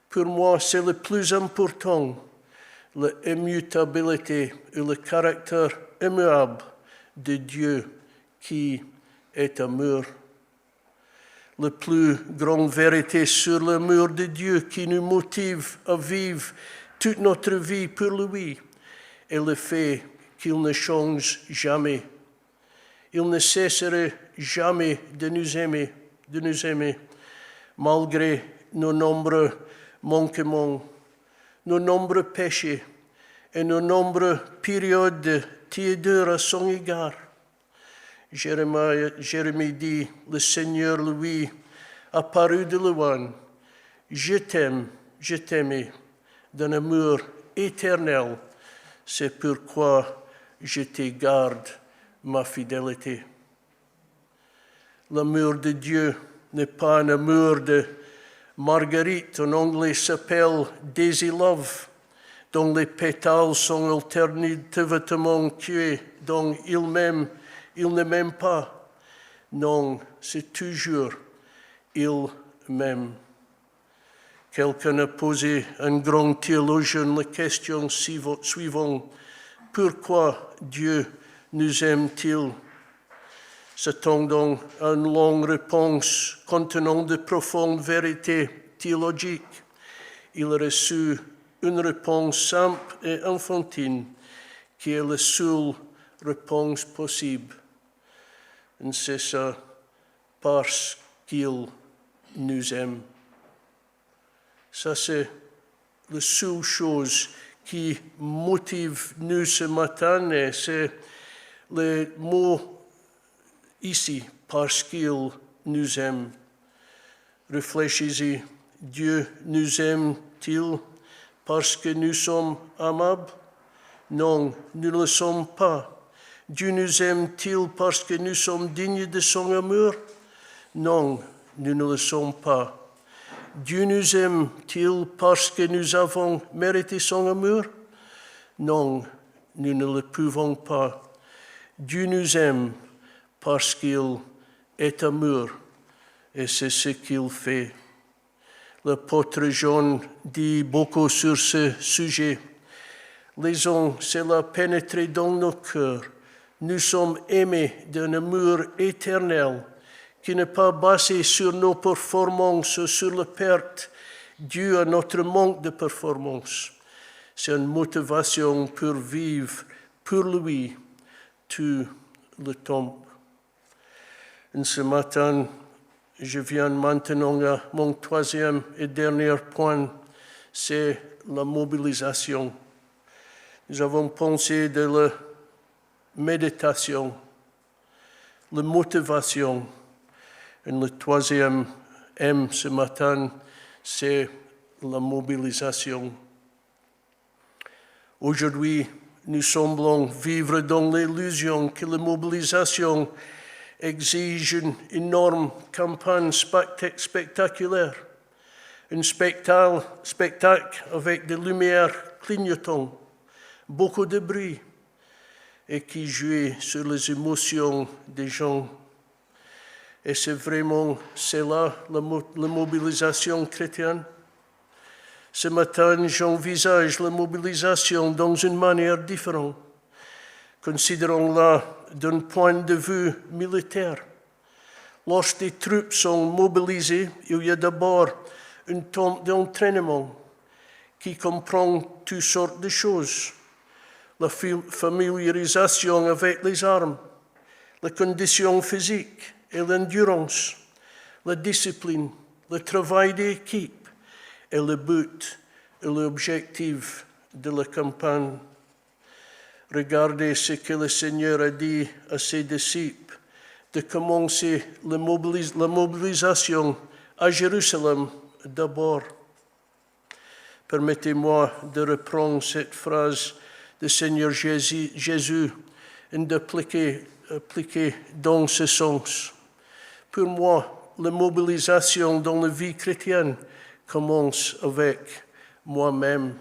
Pour moi, c'est le plus important, l'immutabilité et le caractère immuable de Dieu qui est amour. La plus grande vérité sur l'amour de Dieu qui nous motive à vivre toute notre vie pour lui est le fait qu'il ne change jamais. Il ne cesserait jamais de nous aimer, malgré nos nombreux manquements, nos nombreux péchés et nos nombreuses périodes de tiédeur à son égard. Jérémie dit, le Seigneur, lui, apparut de loin. Je t'aimais d'un amour éternel. C'est pourquoi je te garde ma fidélité. L'amour de Dieu n'est pas un amour de marguerite, en anglais s'appelle daisy love, dont les pétales sont alternativement tués, dont il ne m'aime pas. Non, c'est toujours il m'aime. Quelqu'un a posé à un grand théologien la question suivante. Pourquoi Dieu nous aime-t-il? S'attendant à une longue réponse contenant de profondes vérités théologiques, il a reçu une réponse simple et enfantine qui est la seule réponse possible. Et c'est ça, parce qu'il nous aime. Ça, c'est la seule chose qui motive nous ce matin, et c'est le mot ici, parce qu'il nous aime. Réfléchissez, Dieu nous aime-t-il parce que nous sommes aimables? Non, nous ne le sommes pas. Dieu nous aime-t-il parce que nous sommes dignes de son amour? Non, nous ne le sommes pas. Dieu nous aime-t-il parce que nous avons mérité son amour? Non, nous ne le pouvons pas. Dieu nous aime parce qu'il est amour, et c'est ce qu'il fait. L'apôtre Jean dit beaucoup sur ce sujet. Lisons, cela pénétré dans nos cœurs. Nous sommes aimés d'un amour éternel qui n'est pas basé sur nos performances ou sur la perte due à notre manque de performance. C'est une motivation pour vivre pour lui tout le temps. Et ce matin, je viens maintenant à mon troisième et dernier point, c'est la mobilisation. Nous avons pensé de la méditation, la motivation. Et le troisième M ce matin, c'est la mobilisation. Aujourd'hui, nous semblons vivre dans l'illusion que la mobilisation exige une énorme campagne spectaculaire, un spectacle avec des lumières clignotantes, beaucoup de bruit, et qui joue sur les émotions des gens. Et c'est vraiment cela, la mobilisation chrétienne. Ce matin, j'envisage la mobilisation dans une manière différente. Considérons-la d'un point de vue militaire. Lorsque les troupes sont mobilisées, il y a d'abord un temps d'entraînement qui comprend toutes sortes de choses. La familiarisation avec les armes, la condition physique et l'endurance, la discipline, le travail d'équipe et le but et l'objectif de la campagne. Regardez ce que le Seigneur a dit à ses disciples de commencer la mobilisation à Jérusalem d'abord. Permettez-moi de reprendre cette phrase du Seigneur Jésus et d'appliquer dans ce sens. Pour moi, la mobilisation dans la vie chrétienne commence avec moi-même.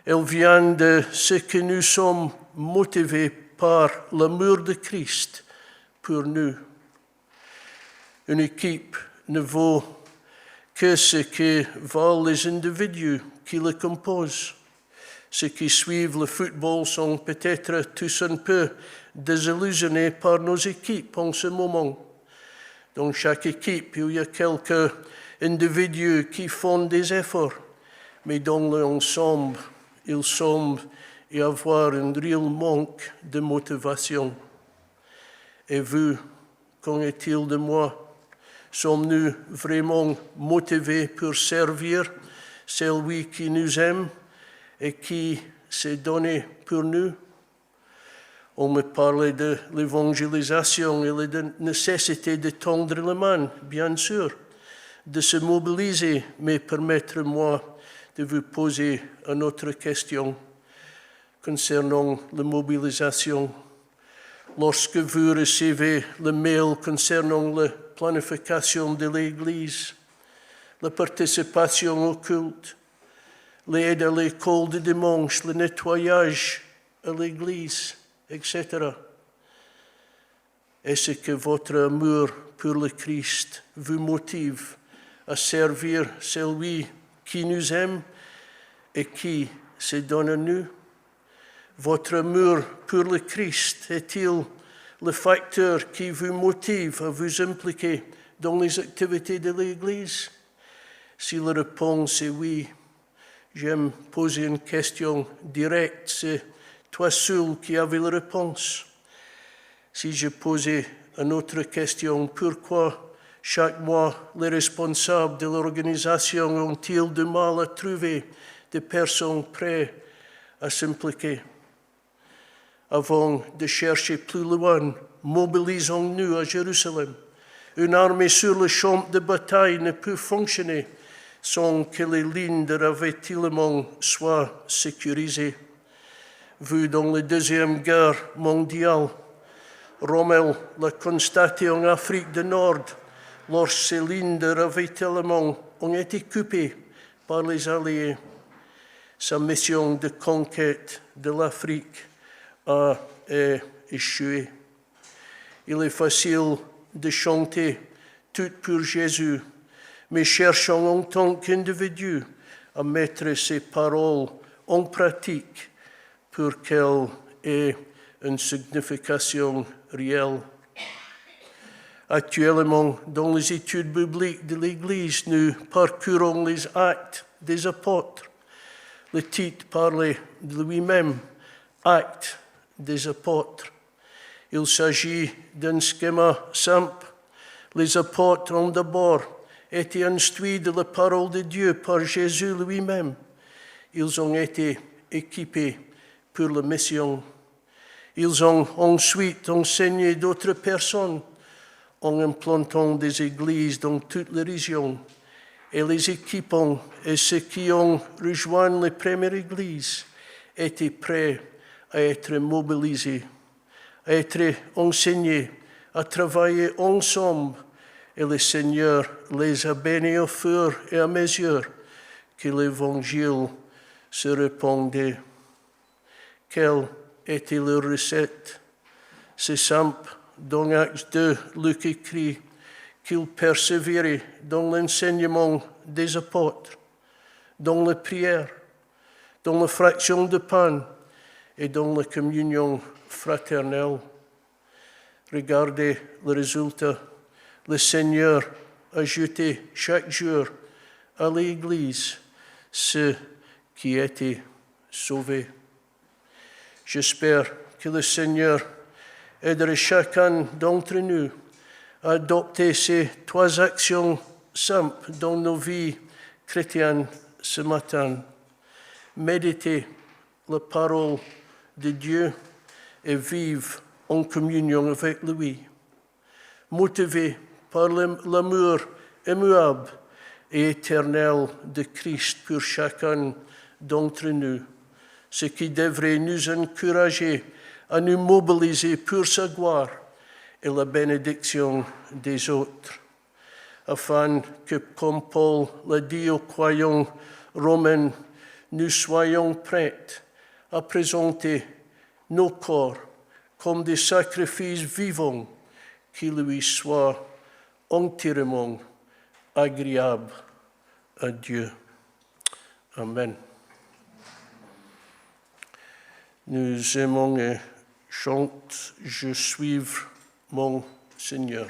Elle vient de ce que nous sommes motivés par l'amour de Christ pour nous. Une équipe ne vaut que ce que valent les individus qui le composent. Ceux qui suivent le football sont peut-être tous un peu désillusionnés par nos équipes en ce moment. Dans chaque équipe, il y a quelques individus qui font des efforts, mais dans l'ensemble, il semble y avoir un réel manque de motivation. Et vous, qu'en est-il de moi? Sommes-nous vraiment motivés pour servir celui qui nous aime et qui s'est donné pour nous? On me parlait de l'évangélisation et de la nécessité de tendre la main, bien sûr, de se mobiliser, mais permettez-moi de vous poser une autre question concernant la mobilisation. Lorsque vous recevez le mail concernant la planification de l'Église, la participation au culte, l'aide à l'école de dimanche, le nettoyage à l'Église, etc. Est-ce que votre amour pour le Christ vous motive à servir celui qui nous aime et qui se donne à nous? Votre amour pour le Christ est-il le facteur qui vous motive à vous impliquer dans les activités de l'Église? Si la réponse est oui, j'aime poser une question directe. C'est toi seul qui avais la réponse. Si je posais une autre question, pourquoi chaque mois les responsables de l'organisation ont-ils du mal à trouver des personnes prêtes à s'impliquer? Avant de chercher plus loin, mobilisons-nous à Jérusalem. Une armée sur le champ de bataille ne peut fonctionner sans que les lignes de ravitaillement soient sécurisées. Vu dans la Deuxième Guerre mondiale, Rommel l'a constaté en Afrique du Nord, lorsque ces lignes de ravitaillement ont été coupées par les Alliés. Sa mission de conquête de l'Afrique a échoué. Il est facile de chanter « Tout pour Jésus », mais cherchons en tant qu'individu à mettre ces paroles en pratique pour qu'elles aient une signification réelle. Actuellement, dans les études bibliques de l'Église, nous parcourons les actes des apôtres. Le titre parlait de lui-même, Actes des apôtres. Il s'agit d'un schéma simple. Les apôtres ont d'abord été instruits de la parole de Dieu par Jésus lui-même. Ils ont été équipés pour la mission. Ils ont ensuite enseigné d'autres personnes en implantant des églises dans toutes les régions et les équipant, et ceux qui ont rejoint les premières églises étaient prêts à être mobilisés, à être enseignés, à travailler ensemble, et le Seigneur les a bénis au fur et à mesure que l'Évangile se répandait. Quelle était leur recette? C'est simple. Dans Actes 2, Luc écrit qu'ils persévéraient dans l'enseignement des apôtres, dans la prière, dans la fraction de pain et dans la communion fraternelle. Regardez le résultat. Le Seigneur a ajouté chaque jour à l'Église ceux qui étaient sauvés. J'espère que le Seigneur aiderait chacun d'entre nous à adopter ces 3 actions simples dans nos vies chrétiennes ce matin. Méditer la parole de Dieu et vivre en communion avec lui. Motivé par l'amour immuable et éternel de Christ pour chacun d'entre nous, ce qui devrait nous encourager à nous mobiliser pour sa gloire et la bénédiction des autres, afin que, comme Paul l'a dit aux croyants romains, nous soyons prêts à présenter nos corps comme des sacrifices vivants qui lui soient entièrement agréables à Dieu. Amen. Nous aimons et chante « Je suivre mon Seigneur ».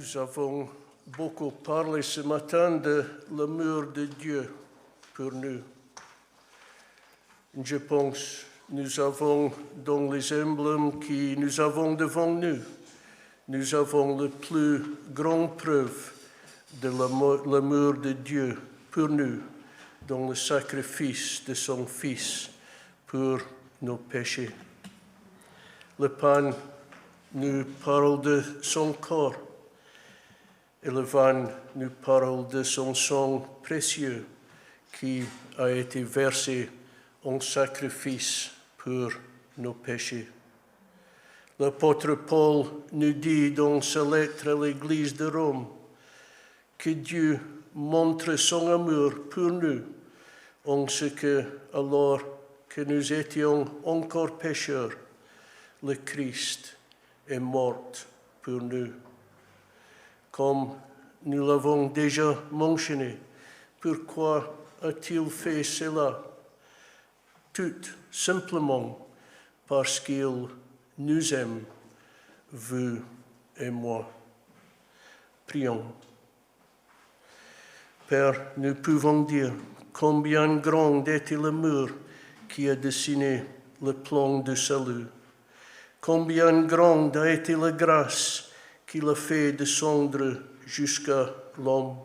Nous avons beaucoup parlé ce matin de l'amour de Dieu pour nous. Je pense nous avons dans les emblèmes que nous avons devant nous, nous avons la plus grande preuve de l'amour de Dieu pour nous dans le sacrifice de son Fils pour nos péchés. Le pain nous parle de son corps et le vin nous parle de son sang précieux qui a été versé en sacrifice pour nos péchés. L'apôtre Paul nous dit dans sa lettre à l'église de Rome que Dieu montre son amour pour nous en ce que, alors que nous étions encore pécheurs, le Christ est mort pour nous. Comme nous l'avons déjà mentionné, pourquoi a-t-il fait cela? Tout simplement parce qu'il nous aime, vous et moi. Prions. Père, nous pouvons dire combien grand était l'amour qui a dessiné le plan du salut. Combien grande a été la grâce qu'il a fait descendre jusqu'à l'homme.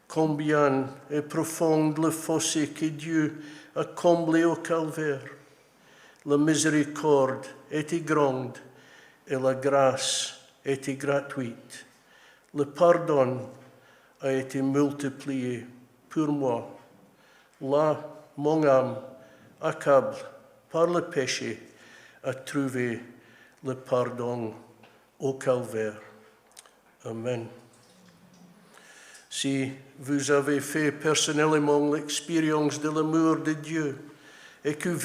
Combien est profonde le fossé que Dieu a comblé au calvaire. La miséricorde était grande et la grâce était gratuite. Le pardon a été multiplié pour moi. Là, mon âme, accable par le péché, a trouvé le pardon au calvaire. Amen. Si vous avez fait personnellement l'expérience de l'amour de Dieu et que vous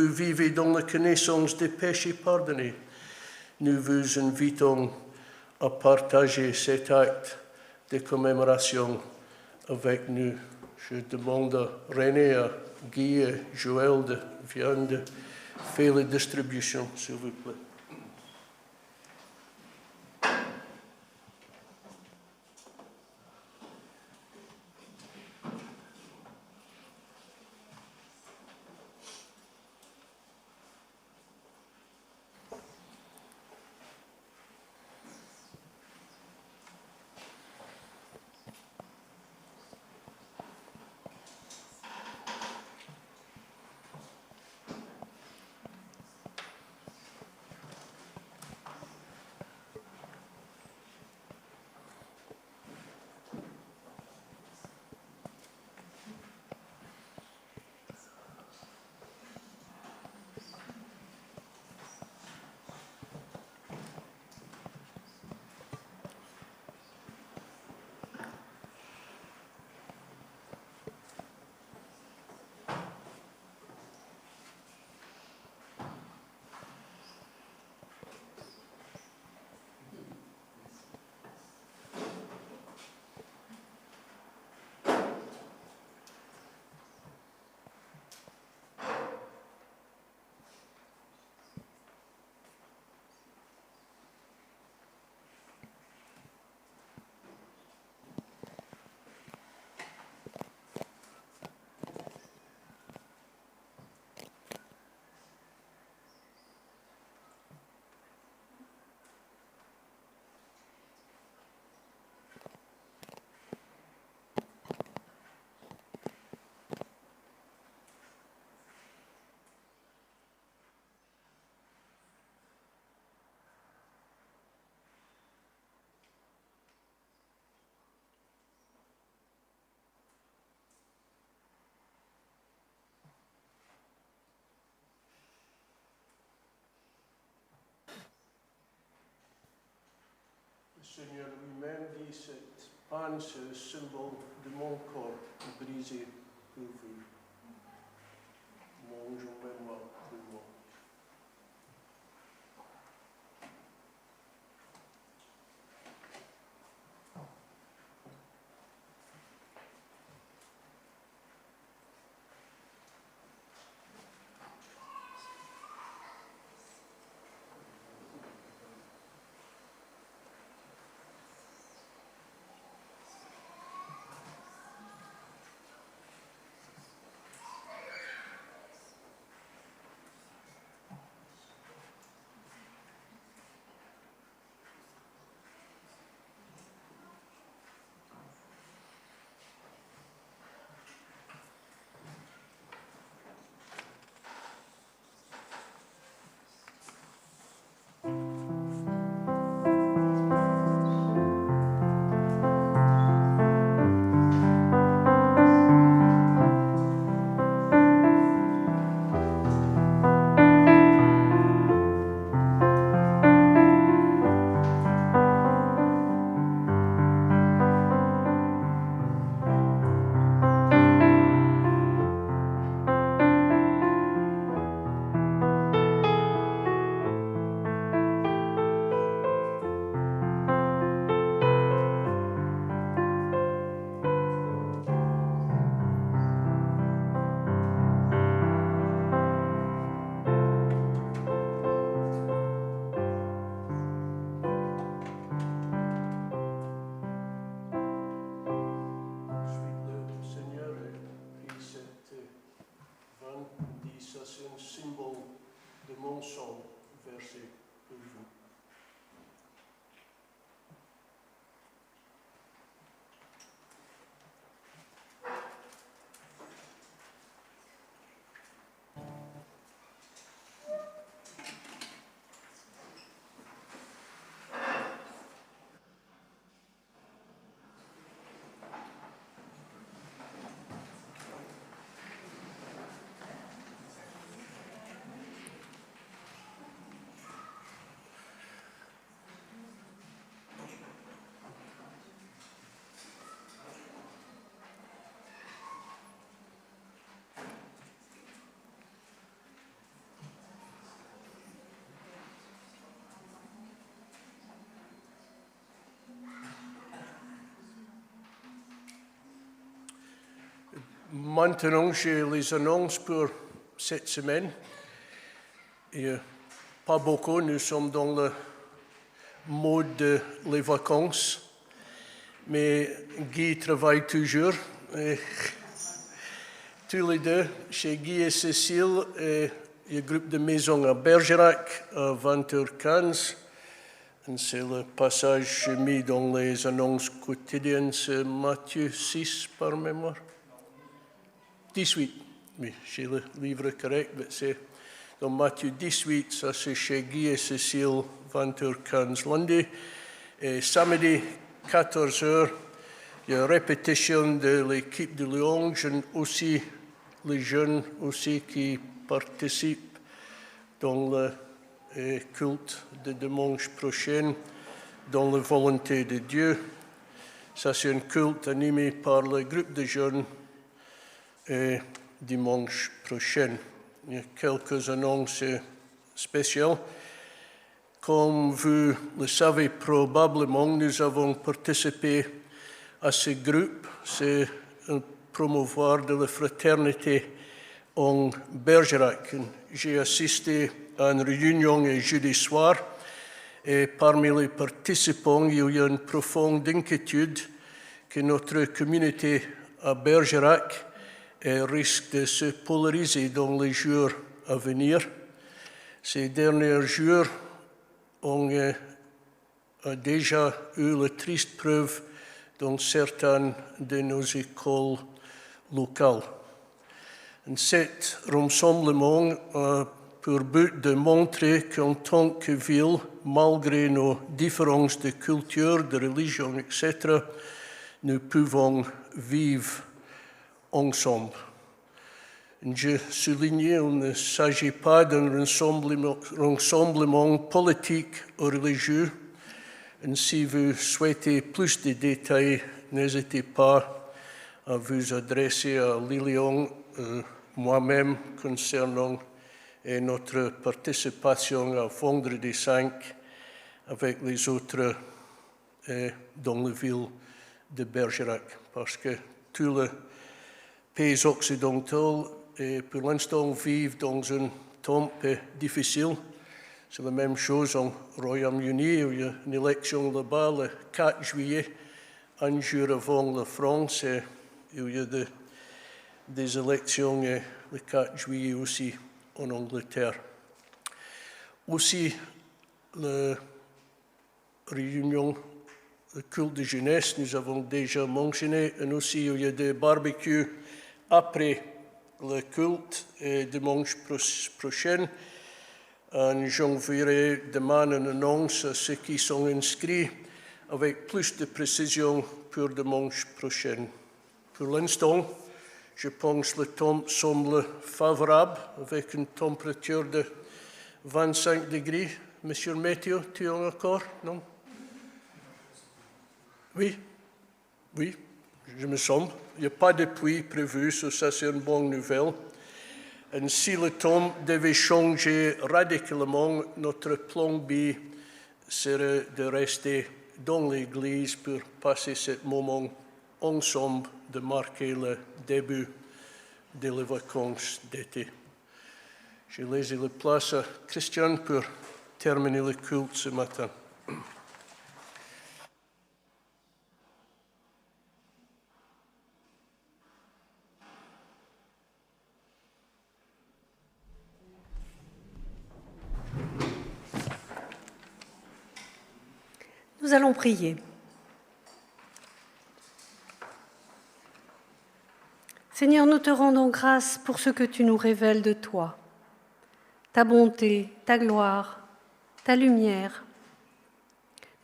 vivez dans la connaissance des péchés pardonnés, nous vous invitons à partager cet acte de commémoration avec nous. Je demande à René, à Guy et Joël de viande faire la distribution, s'il vous plaît. Le Seigneur lui-même dit, cette pain, c'est le symbole de mon corps brisé pour vous. Mange en mémoire pour moi. Maintenant, j'ai les annonces pour cette semaine. Et pas beaucoup, nous sommes dans le mode de les vacances. Mais Guy travaille toujours. Et tous les deux, chez Guy et Cécile, et le groupe de maison à Bergerac, à 20h15. C'est le passage mis dans les annonces quotidiennes, c'est Matthieu 6 par mémoire. 18, oui, j'ai le livre correct, mais c'est dans Matthieu 18, ça c'est chez Guy et Cécile, 20h15 lundi. Et samedi, 14h, il y a une répétition de l'équipe de Lyon, aussi les jeunes aussi qui participent dans le culte de dimanche prochain, dans la volonté de Dieu. Ça, c'est un culte animé par le groupe de jeunes dimanche prochain. Il y a quelques annonces spéciales. Comme vous le savez probablement, nous avons participé à ce groupe. C'est un promouvoir de la fraternité en Bergerac. J'ai assisté à une réunion jeudi soir et parmi les participants, il y a une profonde inquiétude que notre communauté à Bergerac risque de se polariser dans les jours à venir. Ces derniers jours, on a déjà eu la triste preuve dans certaines de nos écoles locales. Cet rassemblement a pour but de montrer qu'en tant que ville, malgré nos différences de culture, de religion, etc., nous pouvons vivre ensemble. Je souligne, il ne s'agit pas d'un rassemblement politique ou religieux. Et si vous souhaitez plus de détails, n'hésitez pas à vous adresser à Lilian, moi-même, concernant notre participation à vendredi 5 avec les autres dans la ville de Bergerac. Parce que tous les pays occidentaux, pour l'instant, vivent dans un temps difficile. C'est la même chose en Royaume-Uni, où il y a une élection là-bas le 4 juillet, un jour avant la France, et où il y a des élections le 4 juillet aussi en Angleterre. Aussi, la réunion, le culte de jeunesse, nous avons déjà mentionné, et aussi il y a des barbecues après le culte dimanche prochain. J'enverrai demain une annonce à ceux qui sont inscrits avec plus de précision pour dimanche prochain. Pour l'instant, je pense que le temps semble favorable avec une température de 25 degrés. Monsieur le météo, tu es encore, non? Oui, je me semble. Il n'y a pas de pluie prévue, ça c'est une bonne nouvelle. Et si le temps devait changer radicalement, notre plan B serait de rester dans l'église pour passer ce moment ensemble, de marquer le début des vacances d'été. Je laisse la place à Christian pour terminer le culte ce matin. Nous allons prier. Seigneur, nous te rendons grâce pour ce que tu nous révèles de toi, ta bonté, ta gloire, ta lumière.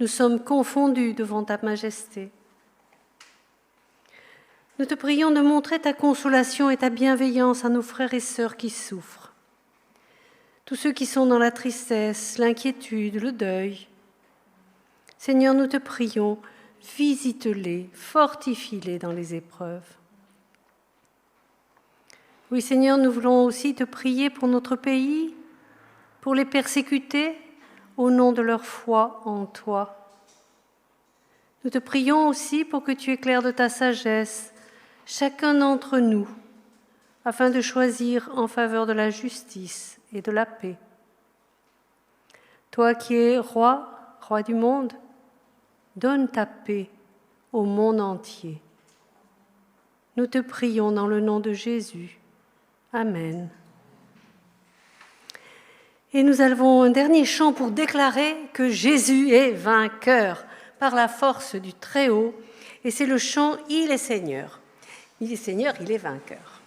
Nous sommes confondus devant ta majesté. Nous te prions de montrer ta consolation et ta bienveillance à nos frères et sœurs qui souffrent, tous ceux qui sont dans la tristesse, l'inquiétude, le deuil. Seigneur, nous te prions, visite-les, fortifie-les dans les épreuves. Oui, Seigneur, nous voulons aussi te prier pour notre pays, pour les persécutés au nom de leur foi en toi. Nous te prions aussi pour que tu éclaires de ta sagesse chacun d'entre nous, afin de choisir en faveur de la justice et de la paix. Toi qui es roi du monde, donne ta paix au monde entier. Nous te prions dans le nom de Jésus. Amen. Et nous avons un dernier chant pour déclarer que Jésus est vainqueur par la force du Très-Haut. Et c'est le chant « Il est Seigneur ». Il est Seigneur, il est vainqueur.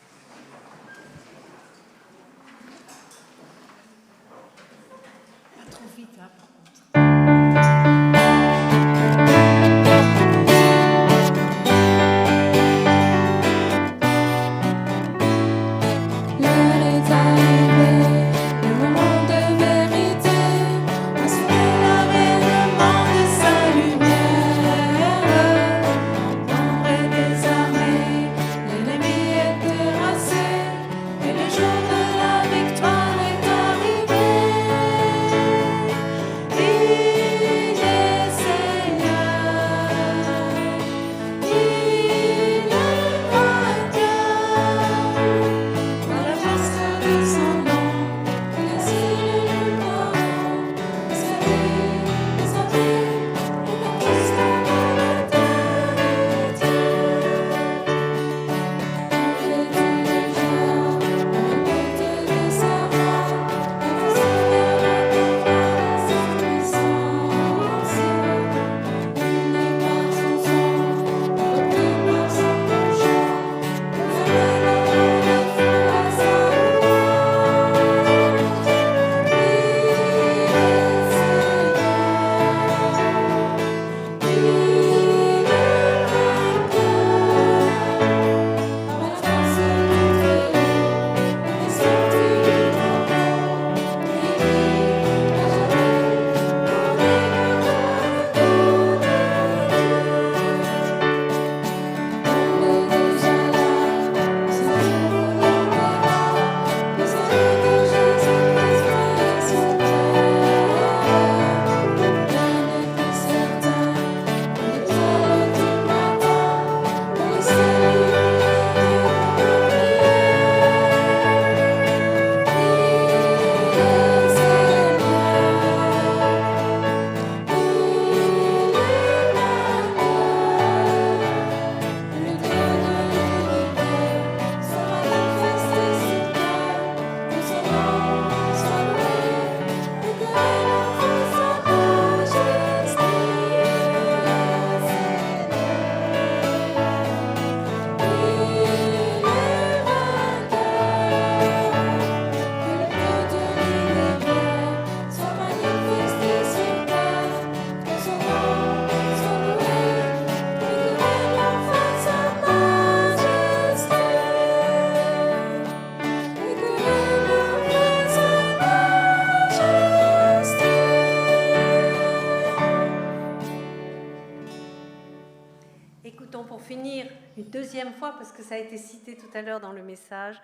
Écoutons pour finir une deuxième fois, parce que ça a été cité tout à l'heure dans le message,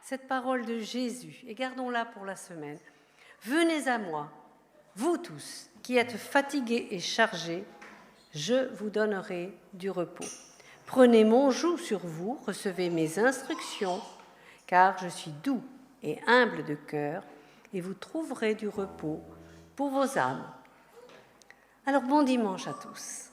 cette parole de Jésus, et gardons-la pour la semaine. « Venez à moi, vous tous qui êtes fatigués et chargés, je vous donnerai du repos. Prenez mon joug sur vous, recevez mes instructions, car je suis doux et humble de cœur, et vous trouverez du repos pour vos âmes. » Alors bon dimanche à tous.